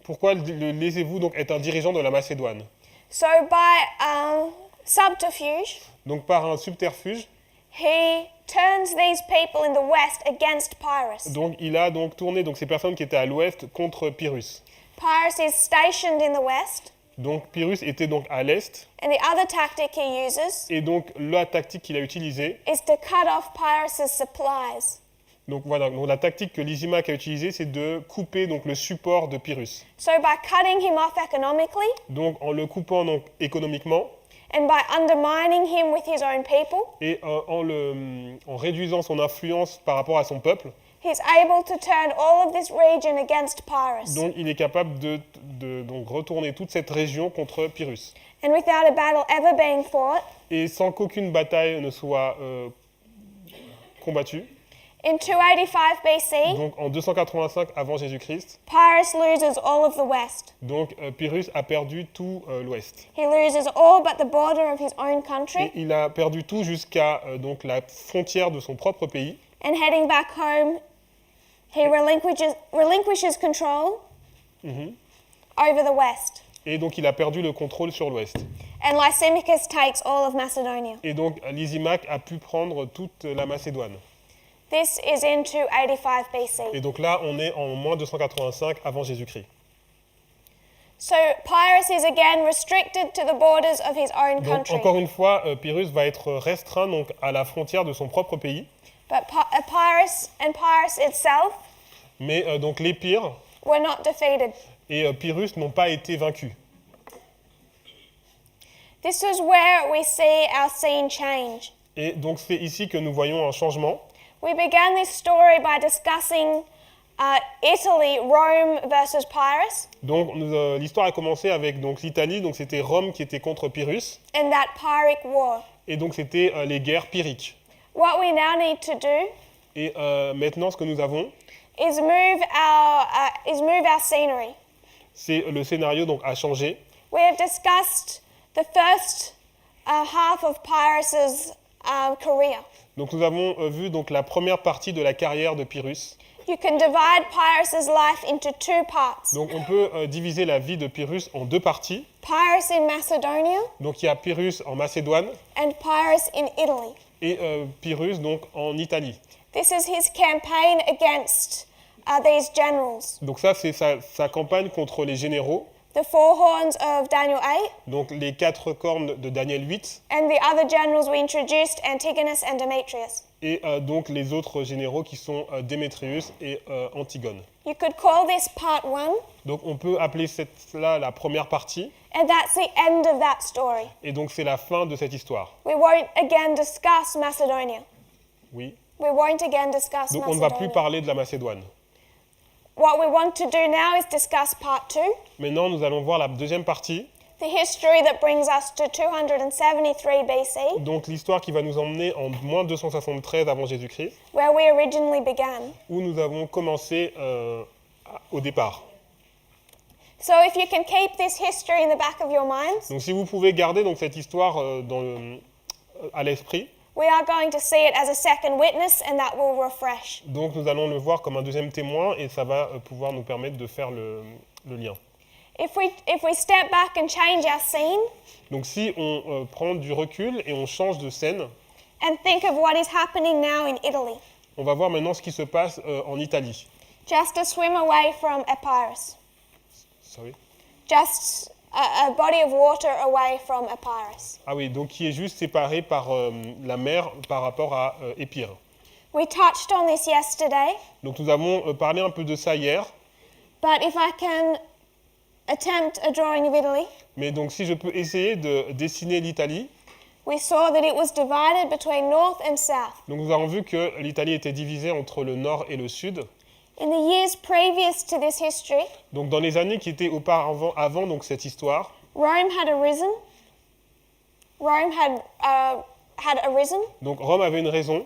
Pourquoi le laissez-vous donc être un dirigeant de la Macédoine? So by subterfuge, Donc par un subterfuge, he turns these people in the west against Pyrrhus. donc il a donc tourné donc ces personnes qui étaient à l'ouest contre Pyrrhus. Pyrrhus is stationed in the west, Donc Pyrrhus était donc à l'est and the other tactic he uses et donc la tactique qu'il a utilisée, is to cut off Pyrrhus's supplies. donc voilà, donc la tactique que Lysimaque a utilisée, c'est de couper donc le support de Pyrrhus. So by cutting him off economically Donc en le coupant donc économiquement And by undermining him with his own people, et en réduisant son influence par rapport à son peuple, he's able to turn all of this region against Pyrrhus. donc il est capable de donc retourner toute cette région contre Pyrrhus. And without a battle ever being fought, Et sans qu'aucune bataille ne soit combattue, in 285 BC, donc en 285 avant Jésus-Christ, Pyrrhus loses all of the west. donc Pyrrhus a perdu tout l'ouest. He loses all but the border of his own Et country, il a perdu tout jusqu'à donc la frontière de son propre pays. and heading back home, he relinquishes control over the west. Et donc il a perdu le contrôle sur l'ouest. And Lysimachus takes all of Macedonia. Et donc Lysimaque a pu prendre toute la Macédoine. This is in 285 BC. Et donc là, on est en moins 285 avant Jésus-Christ. So Pyrrhus is again restricted to the borders of his own Donc country. encore une fois, Pyrrhus va être restreint donc, à la frontière de son propre pays. But Pyrrhus itself Mais donc les Pyrrhes were not defeated. et Pyrrhus n'ont pas été vaincus. This is where we see our scene change. Et donc c'est ici que nous voyons un changement. We began this story by discussing Italy, Rome versus Pyrrhus, Donc l'histoire a commencé avec donc l'Italie, donc c'était Rome qui était contre Pyrrhus, and that Pyrrhic War. et donc c'était les guerres pyrrhiques. What we now need to do Et maintenant, ce que nous avons, is move our scenery. c'est le scénario donc a changé. We have discussed the first half of Pyrrhus's career. Donc nous avons vu donc la première partie de la carrière de Pyrrhus. You can divide Pyrrhus's life into two parts. Donc on peut diviser la vie de Pyrrhus en deux parties. Pyrrhus in Macedonia Donc il y a Pyrrhus en Macédoine and Pyrrhus in Italy. et Pyrrhus donc en Italie. This is his campaign against these generals. Donc ça c'est sa campagne contre les généraux, The four horns of Daniel 8 donc les quatre cornes de Daniel 8 and the other generals we introduced, Antigonus and Demetrius. et donc les autres généraux qui sont Démétrius et Antigone. You could call this part 1, Donc on peut appeler cela la première partie and that's the end of that story. et donc c'est la fin de cette histoire. We won't again discuss Macedonia. Oui. We won't again discuss Donc on ne va plus Macedonia. parler de la Macédoine. What we want to do now is discuss part 2, Maintenant nous allons voir la deuxième partie, the history that brings us to 273 BC, donc l'histoire qui va nous emmener en moins 273 avant Jésus-Christ, where we originally began. où nous avons commencé au départ. So if you can keep this history in the back of your minds, Donc si vous pouvez garder donc cette histoire à l'esprit, we are going to see it as a second witness, and that will refresh. donc nous allons le voir comme un deuxième témoin et ça va pouvoir nous permettre de faire le lien. If we step back and change our scene Donc si on prend du recul et on change de scène, and think of what is happening now in Italy, on va voir maintenant ce qui se passe en Italie. just a swim away from Epirus, Sorry. just a body of water away from Epirus. Ah oui, donc qui est juste séparé par la mer par rapport à Épire. We touched on this yesterday, Donc nous avons parlé un peu de ça hier, but if I can attempt a drawing of Italy, mais donc si je peux essayer de dessiner l'Italie, we saw that it was divided between north and south. donc nous avons vu que l'Italie était divisée entre le nord et le sud. In the years previous to this history, Donc dans les années qui étaient auparavant, avant donc cette histoire, Rome had arisen. Rome had arisen donc Rome avait une raison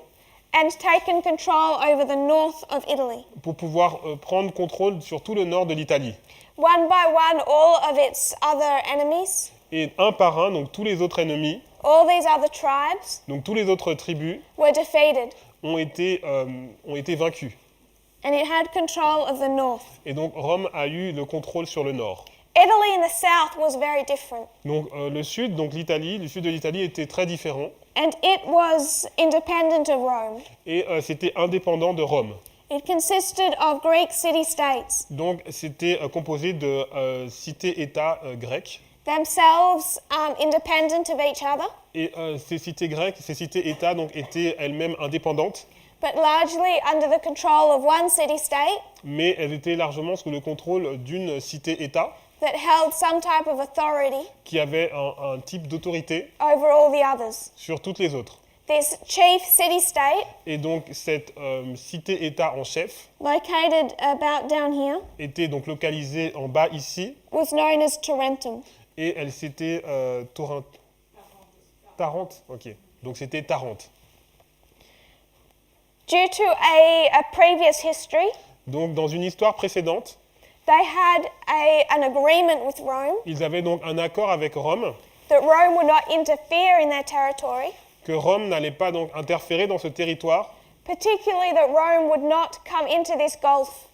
and taken control over the north of Italy. pour pouvoir prendre contrôle sur tout le nord de l'Italie. One by one, all of its other enemies, Et un par un, donc tous les autres ennemis, all these other tribes, donc tous les autres tribus, were defeated, ont été vaincus. and it had control of the north. Et donc Rome a eu le contrôle sur le nord. Italy in the south was very different, Donc le sud, donc l'Italie, le sud de l'Italie était très différent and it was independent of Rome. et c'était indépendant de Rome. It consisted of Greek city-states, Donc c'était composé de cités-États grecs. themselves independent of each other, Et ces cités grecques, ces cités-États donc étaient elles-mêmes indépendantes, but largely under the control of one city-state, mais elles étaient largement sous le contrôle d'une cité-État. that held some type of authority qui avait un type d'autorité over all the others. sur toutes les autres. This chief city-state, Et donc cette cité-État en chef located about down here, était donc localisée en bas ici, was known as Tarentum. et elle s'était Tarente, ok. Donc c'était Tarente. Due to a previous history, Donc dans une histoire précédente, they had an agreement with Rome ils avaient donc un accord avec Rome, that Rome would not interfere in their territory, que Rome n'allait pas donc interférer dans ce territoire, particularly that Rome would not come into this gulf,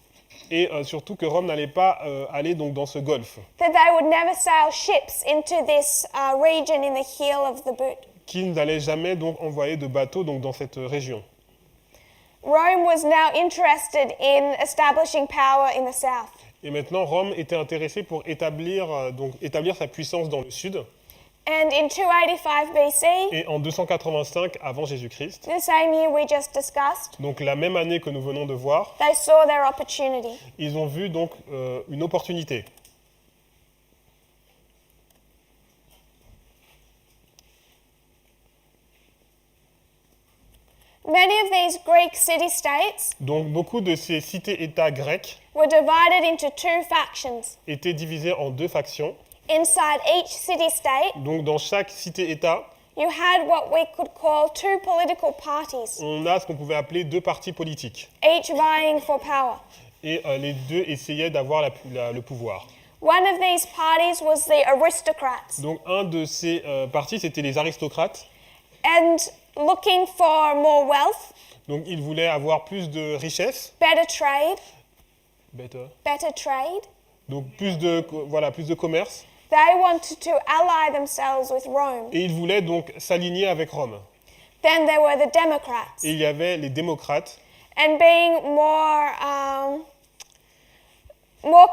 et surtout que Rome n'allait pas aller donc dans ce golfe, that they would never sail ships into this region in the heel of the boot. qu'ils n'allaient jamais donc envoyer de bateaux donc dans cette région. Rome was now interested in establishing power in the south. Et maintenant, Rome était intéressée pour établir sa puissance dans le sud. And in 285 BC, Et en 285 avant Jésus-Christ, the same year we just discussed, donc la même année que nous venons de voir, they saw their opportunity. ils ont vu donc une opportunité. Many of these Greek city-states Donc beaucoup de ces cités-États grecques were divided into two factions. étaient divisés en deux factions. Inside each city-state, Donc dans chaque cité-État, you had what we could call two political parties, on a ce qu'on pouvait appeler deux partis politiques. each vying for power. Et les deux essayaient d'avoir le pouvoir. One of these parties was the aristocrats, Donc un de ces partis, c'était les aristocrates. and looking for more wealth, Donc ils voulaient avoir plus de richesses. better trade, Better. Donc plus de commerce. they wanted to ally themselves with Rome. Et ils voulaient donc s'aligner avec Rome. Then there were the Democrats, Et il y avait les démocrates. and being more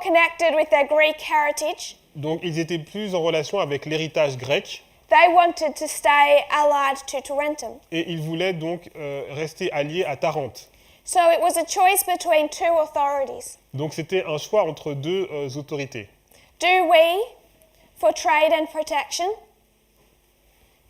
connected with their Greek heritage, Donc ils étaient plus en relation avec l'héritage grec. they wanted to stay allied to Tarentum. Et ils voulaient donc rester alliés à Tarente. So it was a choice between two authorities. Donc c'était un choix entre deux autorités. Do we for trade and protection?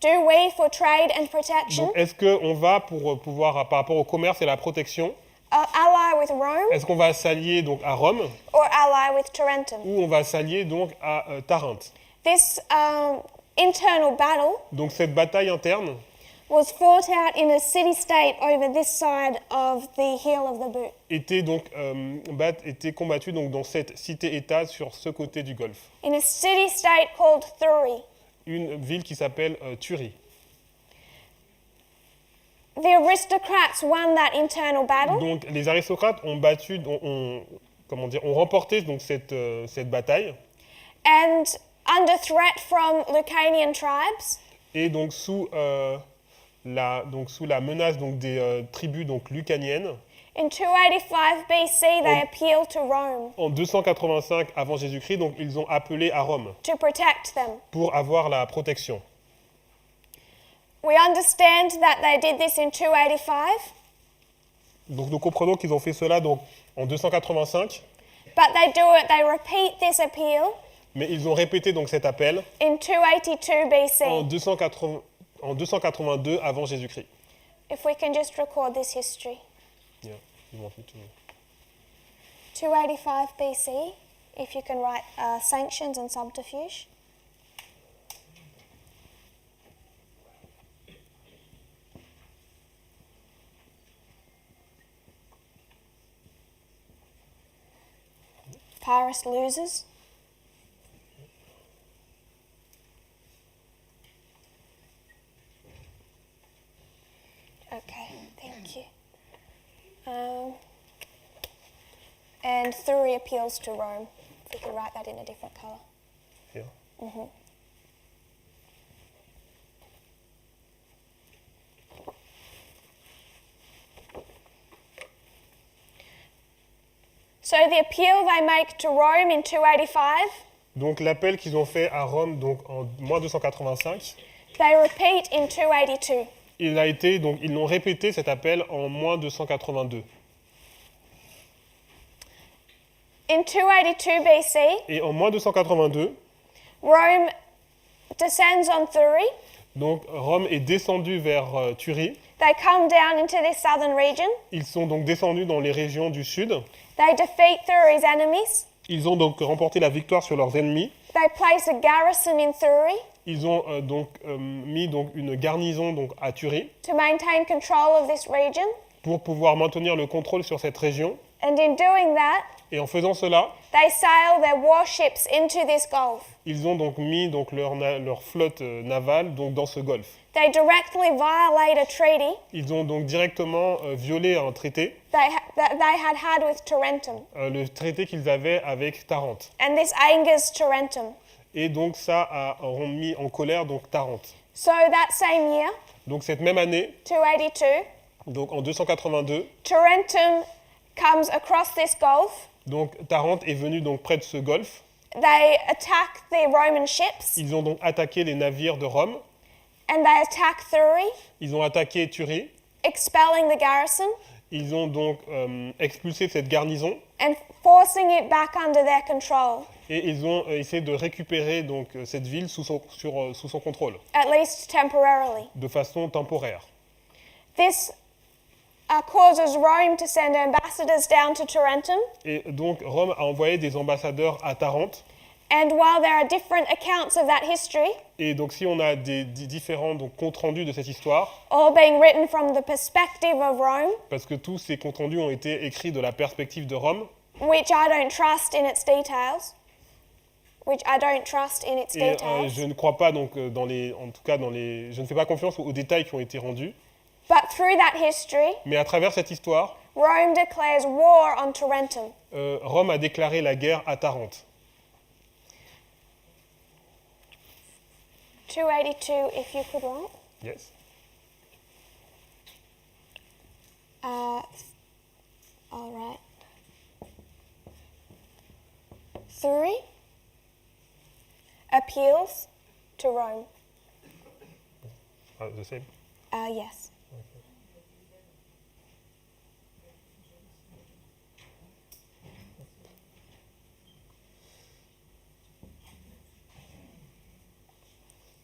Do we for trade and protection Donc est-ce qu'on va pour pouvoir, par rapport au commerce et la protection, ally with Rome est-ce qu'on va s'allier donc à Rome or ally with Tarentum? ou on va s'allier donc à Tarente? This internal battle Donc cette bataille interne was fought out in a city-state over this side of the heel of the boot. était combattue donc dans cette cité-État sur ce côté du Golfe. In a city-state called Thurii. Une ville qui s'appelle Thurii. The aristocrats won that internal battle, Donc les aristocrates ont remporté donc cette bataille. and under threat from Lucanian tribes, Et donc sous la menace donc des tribus donc lucaniennes, in 285 BC they appealed to Rome en 285 avant Jésus-Christ, donc ils ont appelé à Rome to protect them. pour avoir la protection. We understand that they did this in 285, Donc nous comprenons qu'ils ont fait cela donc en 285, but they repeat this appeal mais ils ont répété donc cet appel in 282 en BC. 282 avant Jésus-Christ. If we can just record this history. Yeah, you want me to- 285 BC, if you can write sanctions and subterfuge. Paris loses. Okay, thank you. And Thurii appeals to Rome. If we could write that in a different colour. Here. So the appeal they make to Rome in 285, Donc l'appel qu'ils ont fait à Rome donc en moins 285, they repeat in 282. ils l'ont répété cet appel en moins 282. In 282 BC, Et en moins 282, Rome descends on Thurii. donc Rome est descendu vers Thurii. They come down into this southern region. Ils sont donc descendus dans les régions du sud. They defeat Thurii's enemies. Ils ont donc remporté la victoire sur leurs ennemis. They place a garrison in Thurii Ils ont mis donc une garnison donc à Thurii to maintain control of this region. pour pouvoir maintenir le contrôle sur cette région. And in doing that, Et en faisant cela, they sail their warships into this gulf. ils ont donc mis donc leur flotte navale donc dans ce golfe. They directly violate a treaty Ils ont donc directement violé un traité, that they had with Tarentum. le traité qu'ils avaient avec Tarente. And this angers Tarentum. Et donc ça a mis en colère donc Tarente. So that same year, Donc cette même année, 282, donc en 282, Tarentum comes across this gulf. donc Tarente est venu donc près de ce golfe. They attack the Roman ships Ils ont donc attaqué les navires de Rome. and they attack Thurii, Ils ont attaqué Thurii. expelling the garrison Ils ont donc expulsé cette garnison and forcing it back under their control, et ils ont essayé de récupérer donc cette ville sous son contrôle, at least temporarily. de façon temporaire. This causes Rome to send ambassadors down to Tarentum. Et donc Rome a envoyé des ambassadeurs à Tarente. And while there are different accounts of that history, Et donc si on a des différents donc, comptes rendus de cette histoire, all being written from the perspective of Rome, parce que tous ces comptes rendus ont été écrits de la perspective de Rome, which I don't trust in its details, et je ne crois pas donc je ne fais pas confiance aux détails qui ont été rendus, but through that history, mais à travers cette histoire, Rome declares war on Tarentum. Rome a déclaré la guerre à Tarente. 282, if you could write. Yes. All right. 3 appeals to Rome. The same. Yes.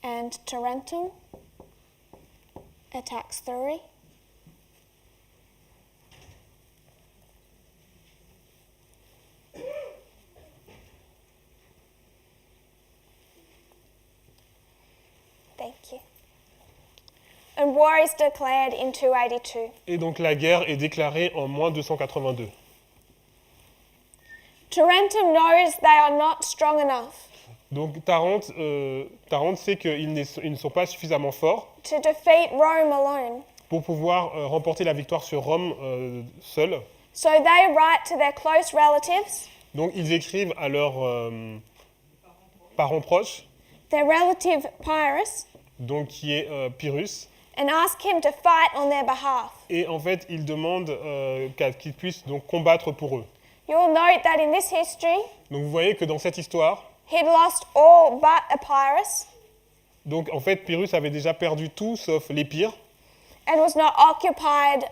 And Tarentum attacks Thurii. Thank you. And war is declared in 282. Et donc la guerre est déclarée en moins 282. Tarentum knows they are not strong enough Donc Tarente sait qu'ils ne sont pas suffisamment forts to defeat Rome alone. pour pouvoir remporter la victoire sur Rome seuls. So they write to their close relatives, Donc ils écrivent à leurs parents proches, their relative Pyrrhus, donc qui est Pyrrhus, and ask him to fight on their behalf. et en fait ils demandent qu'ils puissent donc combattre pour eux. You'll note that in this history, Donc vous voyez que dans cette histoire, he'd lost all but Epirus donc en fait Pyrrhus avait déjà perdu tout sauf l'Épire, and was not occupied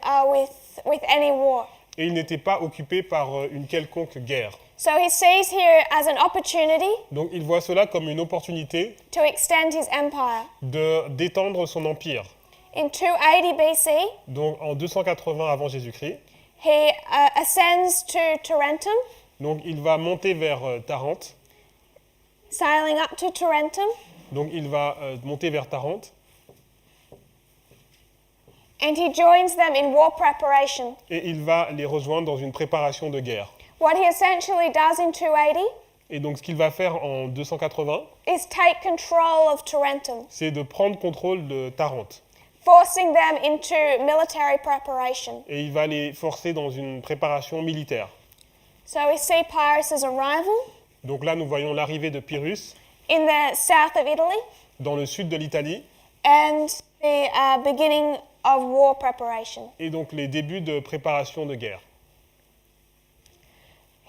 with any war. et il n'était pas occupé par une quelconque guerre. So he sees here as an opportunity Donc il voit cela comme une opportunité to extend his empire. d'étendre son empire. In 280 BC, Donc en 280 avant Jésus-Christ, he ascends to Tarentum, donc il va monter vers Tarente. sailing up to Tarentum, Donc il va monter vers Tarente and he joins them in war preparation. et il va les rejoindre dans une préparation de guerre. What he essentially does in 280 Et donc ce qu'il va faire en 280, is take control of Tarentum, c'est de prendre contrôle de Tarente. forcing them into military preparation. Et il va les forcer dans une préparation militaire. So we see Pyrrhus' arrival Donc là nous voyons l'arrivée de Pyrrhus in the south of Italy dans le sud de l'Italie and the beginning of war preparation. et donc les débuts de préparation de guerre.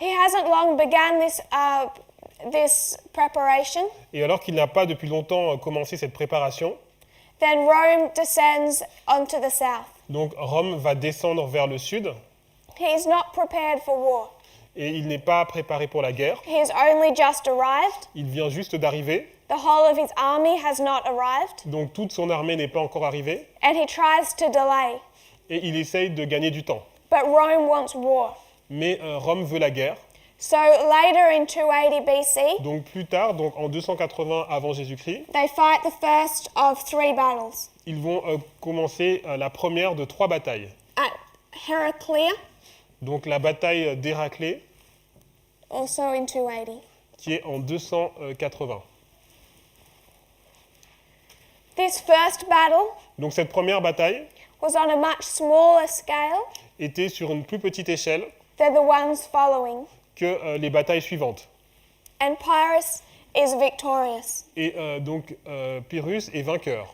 He hasn't long begun this preparation. Et alors qu'il n'a pas depuis longtemps commencé cette préparation, Then Rome descends onto the south. donc Rome va descendre vers le sud He is not prepared for war. et il n'est pas préparé pour la guerre. He has only just arrived. Il vient juste d'arriver, The whole of his army has not arrived. donc toute son armée n'est pas encore arrivée, And he tries to delay. et il essaye de gagner du temps. But Rome wants war. Mais Rome veut la guerre. So later in 280 BC, Donc plus tard, donc en 280 avant Jésus-Christ, they fight the first of 3 battles ils vont commencer la première de 3 batailles. at Heraclea, Donc la bataille d'Héraclée, also in 280. qui est en 280. This first battle Donc cette première bataille was on a much smaller scale était sur une plus petite échelle than the ones following, que les batailles suivantes. and Pyrrhus is victorious. Et donc Pyrrhus est vainqueur.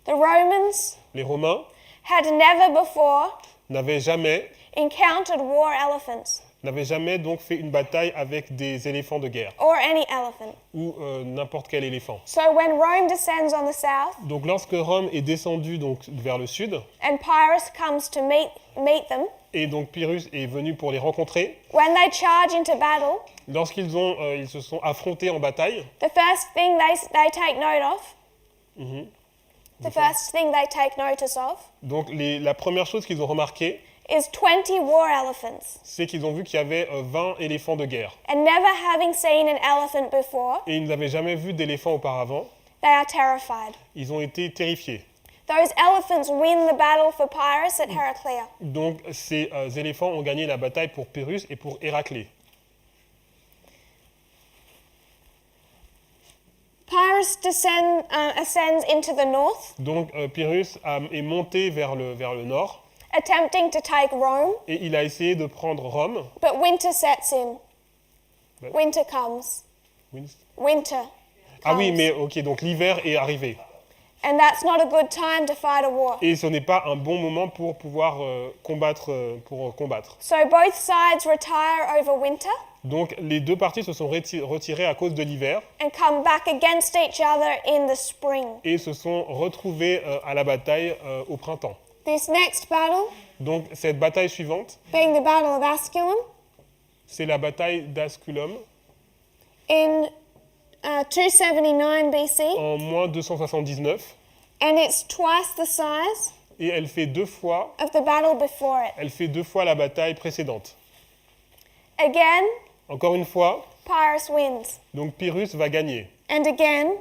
The Romans Les Romains had never before n'avaient jamais encountered war elephants, donc fait une bataille avec des éléphants de guerre or any elephant. ou n'importe quel éléphant. So when Rome descends on the south Donc lorsque Rome est descendu donc vers le sud and Pyrrhus comes to meet them, et donc Pyrrhus est venu pour les rencontrer, when they charge into battle, lorsqu'ils ils se sont affrontés en bataille, the first thing they take note of, the first thing they take notice of, donc la première chose qu'ils ont remarqué, is 20 war elephants. c'est qu'ils ont vu qu'il y avait 20 éléphants de guerre. And never having seen an elephant before, Et ils n'avaient jamais vu d'éléphants auparavant. they are terrified. Ils ont été terrifiés. Those elephants win the battle for Pyrrhus at Heraclea. Donc ces éléphants ont gagné la bataille pour Pyrrhus et pour Héraclée. Pyrrhus ascends into the north, Donc Pyrrhus est monté vers le nord attempting to take Rome, et il a essayé de prendre Rome. but winter sets in. Ouais. Winter comes. Winter Ah oui, comes. mais ok, donc l'hiver est arrivé. And that's not a good time to fight a war. Et ce n'est pas un bon moment pour pouvoir combattre. So both sides retire over winter Donc les deux parties se sont retirées à cause de l'hiver and come back against each other in the spring. et se sont retrouvées à la bataille au printemps. This next battle, Donc cette bataille suivante, being the Battle of Asculum, c'est la bataille d'Asculum in 279 BC, en moins 279 and it's twice the size et elle fait deux fois of the battle before it. la bataille précédente. Again, Encore une fois, Pyrrhus wins. donc Pyrrhus va gagner. And again,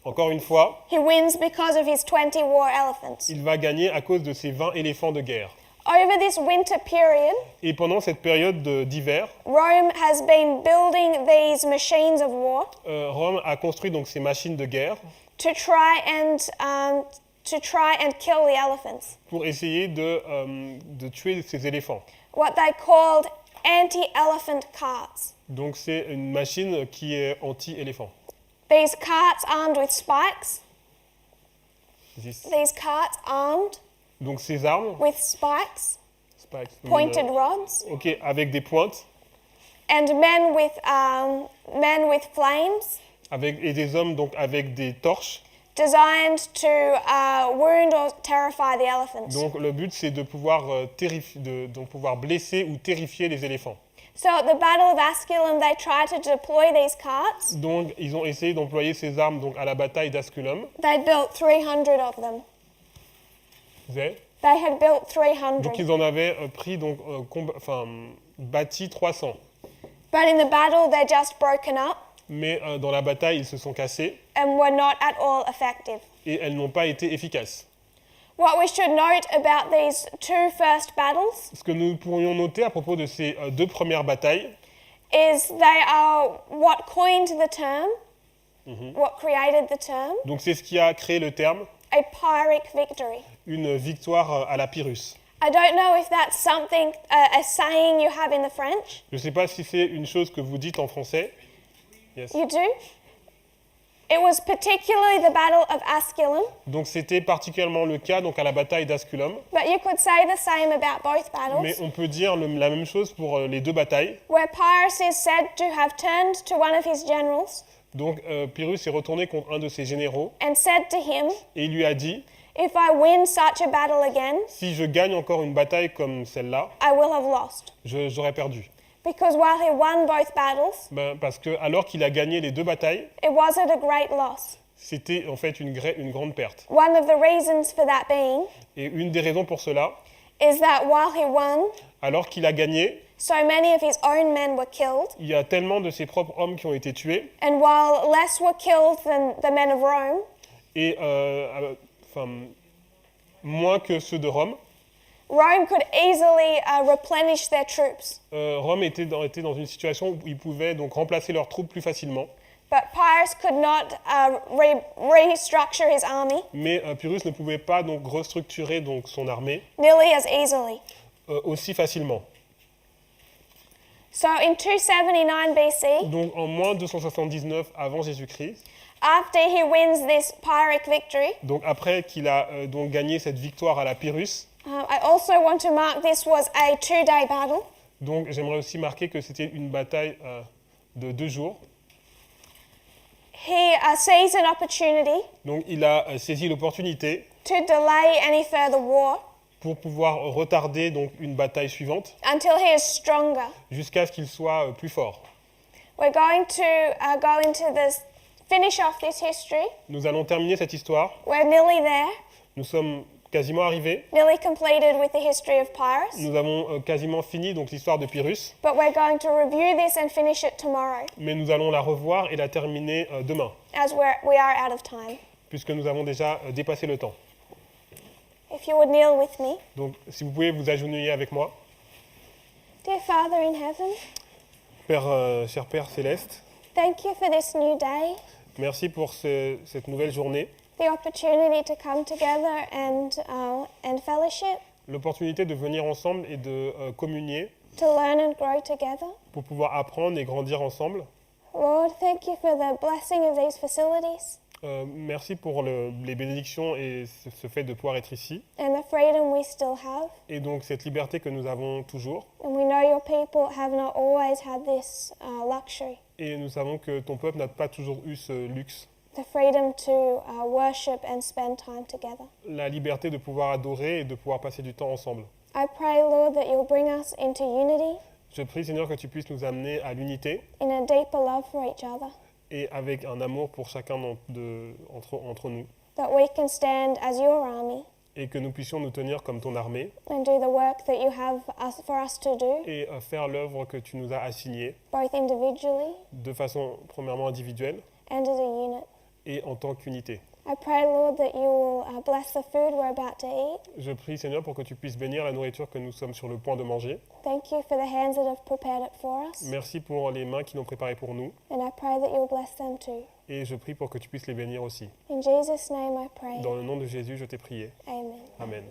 Encore une fois, he wins because of his 20 war elephants. il va gagner à cause de ses 20 éléphants de guerre. Over this winter period, Et pendant cette période d'hiver, Rome has been building these machines of war Rome a construit donc ces machines de guerre to try and kill the elephants. pour essayer de tuer ces éléphants. What they called anti-elephant carts. Donc c'est une machine qui est anti-éléphant. These carts armed with spikes. These carts armed Donc ces armes, with spikes, spikes, pointed rods, ok, avec des pointes, and men with flames, et des hommes donc avec des torches. designed to wound or terrify the elephants. Donc le but c'est de pouvoir pouvoir blesser ou terrifier les éléphants. So at the Battle of Asculum, they tried to deploy these carts. Donc ils ont essayé d'employer ces armes donc à la bataille d'Asculum. They built 300 of them. They had built 300. Donc ils en avaient pris donc bâti 300. But in the battle, they're just broken up Mais dans la bataille ils se sont cassés and were not at all effective. et elles n'ont pas été efficaces. What we should note about these two first battles Ce que nous pourrions noter à propos de ces deux premières batailles, is they are what coined the term, what created the term, donc c'est ce qui a créé le terme, a Pyrrhic victory. une victoire à la Pyrrhus. I don't know if that's something, a saying you have in the French. Je ne sais pas si c'est une chose que vous dites en français. Yes. You do? It was particularly the Battle of Asculum, Donc c'était particulièrement le cas donc à la bataille d'Asculum. but you could say the same about both battles, Mais on peut dire la même chose pour les deux batailles. where Pyrrhus is said to have turned to one of his generals Donc Pyrrhus est retourné contre un de ses généraux and said to him, et il lui a dit "If I win such a battle again, si je gagne encore une bataille comme celle-là, I will have lost." j'aurais perdu. Because while he won both battles, Parce que alors qu'il a gagné les 2 batailles, it wasn't a great loss. c'était en fait une grande perte. One of the reasons for that being Et une des raisons pour cela, is that while he won, alors qu'il a gagné, so many of his own men were killed, il y a tellement de ses propres hommes qui ont été tués, and while less were killed than the men of Rome, et moins que ceux de Rome. Rome could easily replenish their troops. Rome était dans une situation où ils pouvaient donc remplacer leurs troupes plus facilement. But Pyrrhus could not restructure his army Mais Pyrrhus ne pouvait pas donc restructurer donc son armée nearly as easily. aussi facilement. So in 279 BC, Donc en moins 279 avant Jésus-Christ, after he wins this Pyrrhic victory, donc après qu'il a donc gagné cette victoire à la Pyrrhus, I also want to mark this was a 2-day battle. donc j'aimerais aussi marquer que c'était une bataille de 2 jours. He seized an opportunity Donc il a saisi l'opportunité to delay any further war pour pouvoir retarder donc une bataille suivante until he is stronger. jusqu'à ce qu'il soit plus fort. We're going to go into this, finish off this history. Nous allons terminer cette histoire. We're nearly there, Nous sommes quasiment arrivés. nearly completed with the history of Pyrrhus. Nous avons quasiment fini donc l'histoire de Pyrrhus, But we're going to review this and finish it tomorrow, mais nous allons la revoir et la terminer demain, as we are out of time. puisque nous avons déjà dépassé le temps. If you would kneel with me. Donc si vous pouvez vous agenouiller avec moi. Dear Father in heaven, Cher Père Céleste, thank you for this new day, merci pour cette nouvelle journée, the opportunity to come together and fellowship, l'opportunité de venir ensemble et de communier to learn and grow together. pour pouvoir apprendre et grandir ensemble. Lord, thank you for the blessing of these facilities Merci pour les bénédictions et ce fait de pouvoir être ici. and the freedom we still have. Et donc cette liberté que nous avons toujours. And we know your people have not always had this luxury, Et nous savons que ton peuple n'a pas toujours eu ce luxe. the freedom to worship and spend time together. La liberté de pouvoir adorer et de pouvoir passer du temps ensemble. I pray, Lord, that you'll bring us into unity, Je prie Seigneur que tu puisses nous amener à l'unité in a deeper love for each other, et avec un amour pour chacun entre nous. that we can stand as your army Et que nous puissions nous tenir comme ton armée and do the work that you have for us to do, et faire l'œuvre que tu nous as assignée both individually de façon premièrement individuelle and as a unit. et en tant qu'unité. I pray, Lord, that you will bless the food we're about to eat. Je prie Seigneur pour que tu puisses bénir la nourriture que nous sommes sur le point de manger. Thank you for the hands that have prepared it for us. Merci pour les mains qui l'ont préparé pour nous And I pray that you'll bless them too. et je prie pour que tu puisses les bénir aussi. In Jesus' name I pray. Dans le nom de Jésus, je t'ai prié. Amen. Amen.